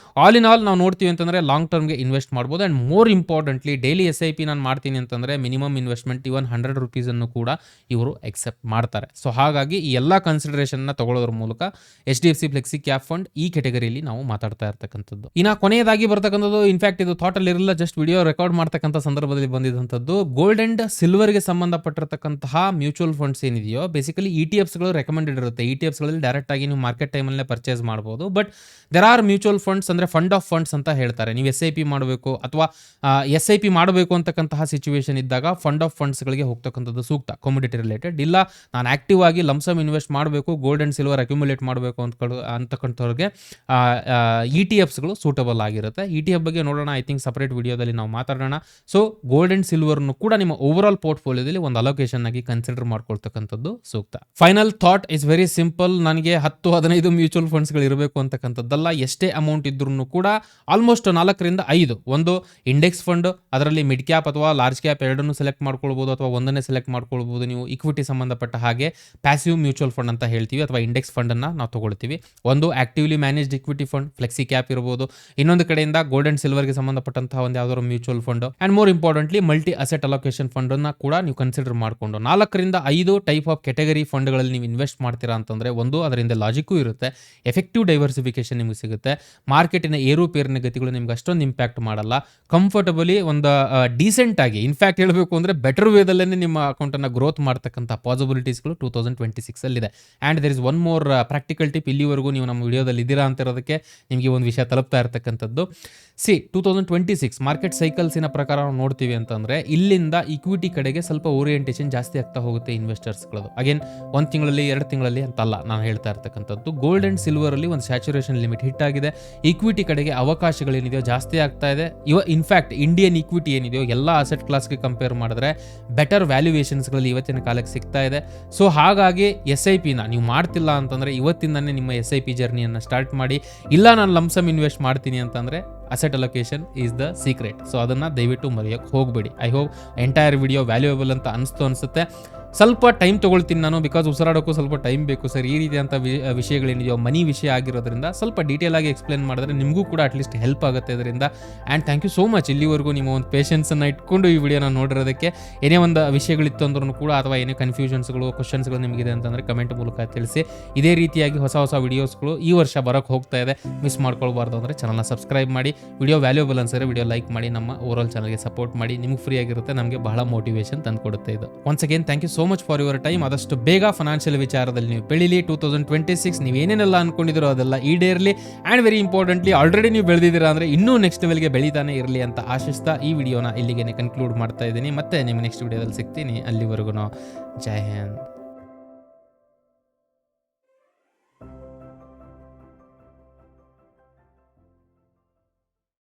ಆಲ್ ಇನ್ ಆಲ್ ನಾವು ನೋಡ್ತೀವಿ ಅಂತಂದರೆ ಲಾಂಗ್ ಟರ್ಮ್ಗೆ ಇನ್ವೆಸ್ಟ್ ಮಾಡ್ಬೋದು. And more importantly daily SIP ನಾನು ಮಾಡ್ತೀನಿ ಅಂತಂದರೆ ಮಿನಿಮಮ್ ಇನ್ವೆಸ್ಟ್ಮೆಂಟ್ ಇವನ್ 100 ರೂಪೀಸನ್ನು ಕೂಡ ಇವರು ಎಕ್ಸೆಪ್ಟ್ ಮಾಡ್ತಾರೆ. ಸೊ ಹಾಗಾಗಿ ಈ ಎಲ್ಲ ಕನ್ಸಿಡರೇಷನ್ನ ತಗೊಳ್ಳೋದ್ರ ಮೂಲಕ HDFC ಫ್ಲೆಕ್ಸಿ ಕ್ಯಾಪ್ ಫಂಡ್ ಈ ಕೆಟಗರಿಯಲ್ಲಿ ನಾವು ಮಾತಾಡ್ತಾ ಇರ್ತಕ್ಕಂಥದ್ದು. ಇನ್ನು ಕೊನೆಯದಾಗಿ ಬರ್ತಕ್ಕಂಥದ್ದು, ಇನ್ಫ್ಯಾಕ್ಟ್ ಇದು ಥಾಟಲ್ಲಿ ಇರಲಿಲ್ಲ, ಜಸ್ಟ್ ವಿಡಿಯೋ ರೆಕಾರ್ಡ್ ಮಾಡ್ತಕ್ಕಂಥ ಸಂದರ್ಭದಲ್ಲಿ ಬಂದಿದ್ದಂಥದ್ದು, ಗೋಲ್ಡ್ ಅಂಡ್ ಸಿಲ್ವರ್ಗೆ ಸಂಬಂಧಪಟ್ಟಿರ್ತಕ್ಕಂತಹ ಮ್ಯೂಚುವಲ್ ಫಂಡ್ಸ್ ಏನಿದೆಯೋ ಬೇಸಿಕಲಿ ETFಸ್ಗಳು ರೆಕಮೆಂಡೆಡ್ ಇರುತ್ತೆ. ETFಸ್ಗಳಲ್ಲಿ ಡೈರೆಕ್ಟ್ ಆಗಿ ನೀವು ಮಾರ್ಕೆಟ್ ಟೈಮಲ್ಲೇ ಪರ್ಚೇಸ್ ಮಾಡ್ಬೋದು. But there are mutual funds ಅಂದರೆ ಫಂಡ್ ಆಫ್ ಫಂಡ್ಸ್ ಅಂತ ಹೇಳ್ತಾರೆ. ನೀವು SIP ಮಾಡಬೇಕು ಅಥವಾ SIP ಮಾಡಬೇಕು ಅಂತಕ್ಕಂತಹ ಸಿಚುವೇಶನ್ ಇದ್ದಾಗ ಫಂಡ್ ಆಫ್ ಫಂಡ್ಸ್ಗಳಿಗೆ ಹೋಗ್ತಕ್ಕಂಥದ್ದು ಸೂಕ್ತ. ಕಮೋಡಿಟಿ ರಿಲೇಟೆಡ್ ಇಲ್ಲ, ನಾನು ಆಕ್ಟಿವ್ ಆಗಿ ಲಂಸಮ್ ಇನ್ವೆಸ್ಟ್ ಮಾಡಬೇಕು, ಗೋಲ್ಡ್ ಅಂಡ್ ಸಿಲ್ವರ್ ಅಕ್ಯುಮುಲೇಟ್ ಮಾಡಬೇಕು ಅಂತಕ್ಕಂಥವ್ರಿಗೆ ETFಸ್ಗಳು ಸೂಟಬಲ್ ಆಗಿರುತ್ತೆ. ETF ಬಗ್ಗೆ ನೋಡೋಣ, ಐ ಥಿಂಕ್ ಸಪರೇಟ್ ವಿಡಿಯೋದಲ್ಲಿ ನಾವು ಮಾತಾಡೋಣ. ಸೊ ಗೋಲ್ಡ್ ಅಂಡ್ ಸಿಲ್ವರ್ನು ಕೂಡ ನಿಮ್ಮ ಓವರ್ ಆಲ್ ಪೋರ್ಟ್ಫೋಲಿಯೋದಲ್ಲಿ ಒಂದು ಅಲೋಕೇಶನ್ ಆಗಿ ಕನ್ಸಿಡರ್ ಮಾಡ್ಕೊಳ್ತಕ್ಕಂಥದ್ದು ಸೂಕ್ತ. Final thought is very simple. ನನಗೆ 10-15 ಮ್ಯೂಚುವಲ್ ಫಂಡ್ಸ್ಗಳು ಇರಬೇಕು ಅಂತಕ್ಕಂಥದ್ದಲ್ಲ. ಎಷ್ಟೇ ಅಮೌಂಟ್ ಇದ್ರೂ ಕೂಡ ಆಲ್ಮೋಸ್ಟ್ 4ರಿಂದ 5 ಒಂದು ಇಂಡೆಕ್ಸ್ ಫಂಡ್, ಅದರಲ್ಲಿ ಮಿಡ್ ಕ್ಯಾಪ್ ಅಥವಾ ಲಾರ್ಜ್ ಕ್ಯಾಪ್ ಎರಡನ್ನೂ ಸೆಲೆಕ್ಟ್ ಮಾಡ್ಕೊಳ್ಬೋದು ಅಥವಾ ಒಂದನ್ನೇ ಸೆಲೆಕ್ಟ್ ಮಾಡ್ಕೊಳ್ಬೋದು. ನೀವು ಇಕ್ವಿಟಿ ಸಂಬಂಧಪಟ್ಟ ಹಾಗೆ ಪ್ಯಾಸಿವ್ ಮ್ಯೂಚುವಲ್ ಫಂಡ್ ಅಂತ ಹೇಳ್ತೀವಿ ಅಥವಾ ಇಂಡೆಕ್ಸ್ ಫಂಡನ್ನು ನಾವು ತಗೊಳ್ತೀವಿ. ಒಂದು actively managed equity fund flexi cap ಇರ್ಬೋದು, ಇನ್ನೊಂದು ಕಡೆಯಿಂದ ಗೋಲ್ಡ್ ಅಂಡ್ ಸಿಲ್ವರ್ಗೆ ಸಂಬಂಧಪಟ್ಟಂತಹ ಒಂದು ಯಾವ್ದಾದ್ರು mutual fund and more importantly multi asset allocation ಫಂಡನ್ನು ಕೂಡ ನೀವು ಕನ್ಸಿಡರ್ ಮಾಡಿಕೊಂಡು 4ರಿಂದ 5 ಟೈಪ್ ಆಫ್ ಕೆಟಗರಿ ಫಂಡ್ಗಳಲ್ಲಿ ನೀವು ಇನ್ವೆಸ್ಟ್ ಮಾಡ್ತೀರಾ ಅಂತಂದರೆ, ಒಂದು ಅದರಿಂದ ಲಾಜಿಕ್ಕೂ ಇರುತ್ತೆ, ಎಫೆಕ್ಟಿವ್ ಡೈವರ್ಸಿಫಿಕೇಶನ್ ನಿಮಗೆ ಸಿಗುತ್ತೆ, ಮಾರ್ಕೆಟಿನ ಏರುಪೇರಿನ ಗತಿಗಳು ನಿಮ್ಗೆ ಅಷ್ಟೊಂದು ಇಂಪ್ಯಾಕ್ಟ್ ಮಾಡಲ್ಲ, ಕಂಫರ್ಟಬಲಿ ಒಂದು ಡೀಸೆಂಟ್ ಆಗಿ ಇನ್ಫ್ಯಾಕ್ಟ್ ಹೇಳಬೇಕು ಅಂದರೆ ಬೆಟರ್ ವೇದಲ್ಲೇ ನಿಮ್ಮ ಅಕೌಂಟನ್ನು ಗ್ರೋತ್ ಮಾಡ್ತಕ್ಕಂಥ ಪಾಸಿಬಿಲಿಟೀಸ್ಗಳು 2026 ಅಲ್ಲಿದೆ. And there is one more practical tip. ಇಲ್ಲಿವರೆಗೂ ನೀವು ನಮ್ಮ ವಿಡಿಯೋದಲ್ಲಿ ಇದ್ದೀರಾ ಅಂತಿರೋದಕ್ಕೆ ನಿಮಗೆ ಒಂದು ವಿಷಯ ತಲುಪ್ತಾ ಇರ್ತಕ್ಕಂಥದ್ದು. 2026 ಮಾರ್ಕೆಟ್ ಸೈಕಲ್ಸಿನ ಪ್ರಕಾರ ನಾವು ನೋಡ್ತೀವಿ ಅಂತಂದರೆ ಇಲ್ಲಿಂದ ಇಕ್ವಿಟಿ ಕಡೆಗೆ ಸ್ವಲ್ಪ ಓರಿಯೆಂಟೇಷನ್ ಜಾಸ್ತಿ ಆಗ್ತಾ ಹೋಗುತ್ತೆ ಇನ್ವೆಸ್ಟರ್ಸ್ಗಳದು. ಅಗೇನ್ 1 ತಿಂಗಳಲ್ಲಿ 2 ತಿಂಗಳಲ್ಲಿ ಅಂತಲ್ಲ ನಾನು ಹೇಳ್ತಾ ಇರ್ತಕ್ಕಂಥದ್ದು. ಗೋಲ್ಡ್ ಆ್ಯಂಡ್ ಸಿಲ್ವರಲ್ಲಿ ಒಂದು ಸ್ಯಾಚುರೇಷನ್ ಲಿಮಿಟ್ ಹಿಟ್ ಆಗಿದೆ. ಇಕ್ವಿಟಿ ಕಡೆಗೆ ಅವಕಾಶಗಳೇನಿದೆಯೋ ಜಾಸ್ತಿ ಆಗ್ತಾ ಇದೆ. ಇನ್ಫ್ಯಾಕ್ಟ್ ಇಂಡಿಯನ್ ಇಕ್ವಿಟಿ ಏನಿದೆಯೋ ಎಲ್ಲ ಅಸೆಟ್ ಕ್ಲಾಸ್ಗೆ ಕಂಪೇರ್ ಮಾಡಿದ್ರೆ ಬೆಟರ್ ವ್ಯಾಲ್ಯೂಯೇಷನ್ಸ್ಗಳಲ್ಲಿ ಇವತ್ತಿನ ಕಾಲಕ್ಕೆ ಸಿಗ್ತಾ ಇದೆ. ಸೊ ಹಾಗಾಗಿ SIPನ ನೀವು ಮಾಡ್ತಿಲ್ಲ ಅಂತಂದರೆ ಇವತ್ತಿಂದನೇ ನಿಮ್ಮ SIP ಜರ್ನಿಯನ್ನು ಸ್ಟಾರ್ಟ್ ಮಾಡಿ. ಇಲ್ಲ ನಾನು ಲಂಸಮ್ ಇನ್ವೆಸ್ಟ್ ಮಾಡ್ತೀನಿ ಅಂತಂದರೆ asset allocation is the secret. So ಅದನ್ನು ದಯವಿಟ್ಟು ಮರೆಯೋಕ್ಕೆ ಹೋಗಬೇಡಿ. I hope entire video valuable ಅಂತ ಅನಿಸುತ್ತೆ. ಸ್ವಲ್ಪ ಟೈಮ್ ತೊಗೊಳ್ತೀನಿ ನಾನು, ಬಿಕಾಸ್ ಉಸಿರಾಡೋಕ್ಕೂ ಸ್ವಲ್ಪ ಟೈಮ್ ಬೇಕು ಸರ್. ಈ ರೀತಿಯಂಥ ವಿಷಯಗಳೇನಿದೆಯೋ ಮನಿ ವಿಷಯ ಆಗಿರೋದ್ರಿಂದ ಸ್ವಲ್ಪ ಡೀಟೇಲ್ ಆಗಿ ಎಕ್ಸ್ಪ್ಲೇನ್ ಮಾಡಿದ್ರೆ ನಿಮಗೂ ಕೂಡ ಅಟ್ಲೀಸ್ಟ್ ಹೆಲ್ಪ್ ಆಗುತ್ತೆ ಇದರಿಂದ. And thank you so much ಇಲ್ಲಿವರೆಗೂ ನಿಮ್ಮ ಒಂದು ಪೇಷನ್ಸನ್ನು ಇಟ್ಕೊಂಡು ಈ ವಿಡಿಯೋನ ನೋಡಿರೋದಕ್ಕೆ. ಏನೇ ಒಂದು ವಿಷಯಗಳಿತ್ತು ಅಂದ್ರೂ ಕೂಡ ಅಥವಾ ಏನೇ ಕನ್ಫ್ಯೂಷನ್ಸ್ಗಳು ಕ್ವಶನ್ಸ್ಗಳು ನಿಮಗಿದೆ ಅಂತಂದರೆ ಕಮೆಂಟ್ ಮೂಲಕ ತಿಳಿಸಿ. ಇದೇ ರೀತಿಯಾಗಿ ಹೊಸ ವಿಡಿಯೋಸ್ಗಳು ಈ ವರ್ಷ ಬರೋಕ್ಕೆ ಹೋಗ್ತಾ ಇದೆ, ಮಿಸ್ ಮಾಡ್ಕೊಳ್ಬಾರ್ದು ಅಂದರೆ ಚಾನಲ್ನ ಸಬ್ಸ್ಕ್ರೈಬ್ ಮಾಡಿ. ವಿಡಿಯೋ ವ್ಯಾಲ್ಯೂಬಲ್ ಅನ್ಸಿದ್ರೆ ವಿಡಿಯೋ ಲೈಕ್ ಮಾಡಿ, ನಮ್ಮ ಓವರಾಲ್ ಚಾನಲ್ಗೆ ಸಪೋರ್ಟ್ ಮಾಡಿ. ನಿಮಗೆ ಫ್ರೀ ಆಗಿರುತ್ತೆ, ನಮಗೆ ಬಹಳ ಮೋಟಿವೇಶನ್ ತಂದುಕೊಡುತ್ತೆ ಇದು. Once again thank you so much for your time. ಆದಷ್ಟು ಬೇಗ ಫೈನಾನ್ಷಿಯಲ್ ವಿಚಾರದಲ್ಲಿ ನೀವು ಬೆಳೀಲಿ. 2026 ನೀವು ಏನೇನೆಲ್ಲ ಅನ್ಕೊಂಡಿದ್ದೀರೋ ಅದೆಲ್ಲ ಈಡೇರಲಿ. ಆ್ಯಂಡ್ ವೆರಿ ಇಂಪಾರ್ಟೆಂಟ್ಲಿ ಆಲ್ರೆಡಿ ನೀವು ಬೆಳೆದಿದ್ದೀರಾ ಅಂದರೆ ಇನ್ನೂ ನೆಕ್ಸ್ಟ್ ಲೆವೆಲ್ಗೆ ಬೆಳೀತಾನೆ ಇರಲಿ ಅಂತ ಆಶಿಸ್ತಾ ಈ ವಿಡಿಯೋನ ಇಲ್ಲಿಗೆ ಕನ್ಕ್ಲೂಡ್ ಮಾಡ್ತಾ ಇದ್ದೀನಿ. ಮತ್ತೆ ನಿಮ್ಮ ನೆಕ್ಸ್ಟ್ ವಿಡಿಯೋದಲ್ಲಿ ಸಿಗ್ತೀನಿ. ಅಲ್ಲಿವರೆಗೂ ಜೈ ಹಿಂದ್.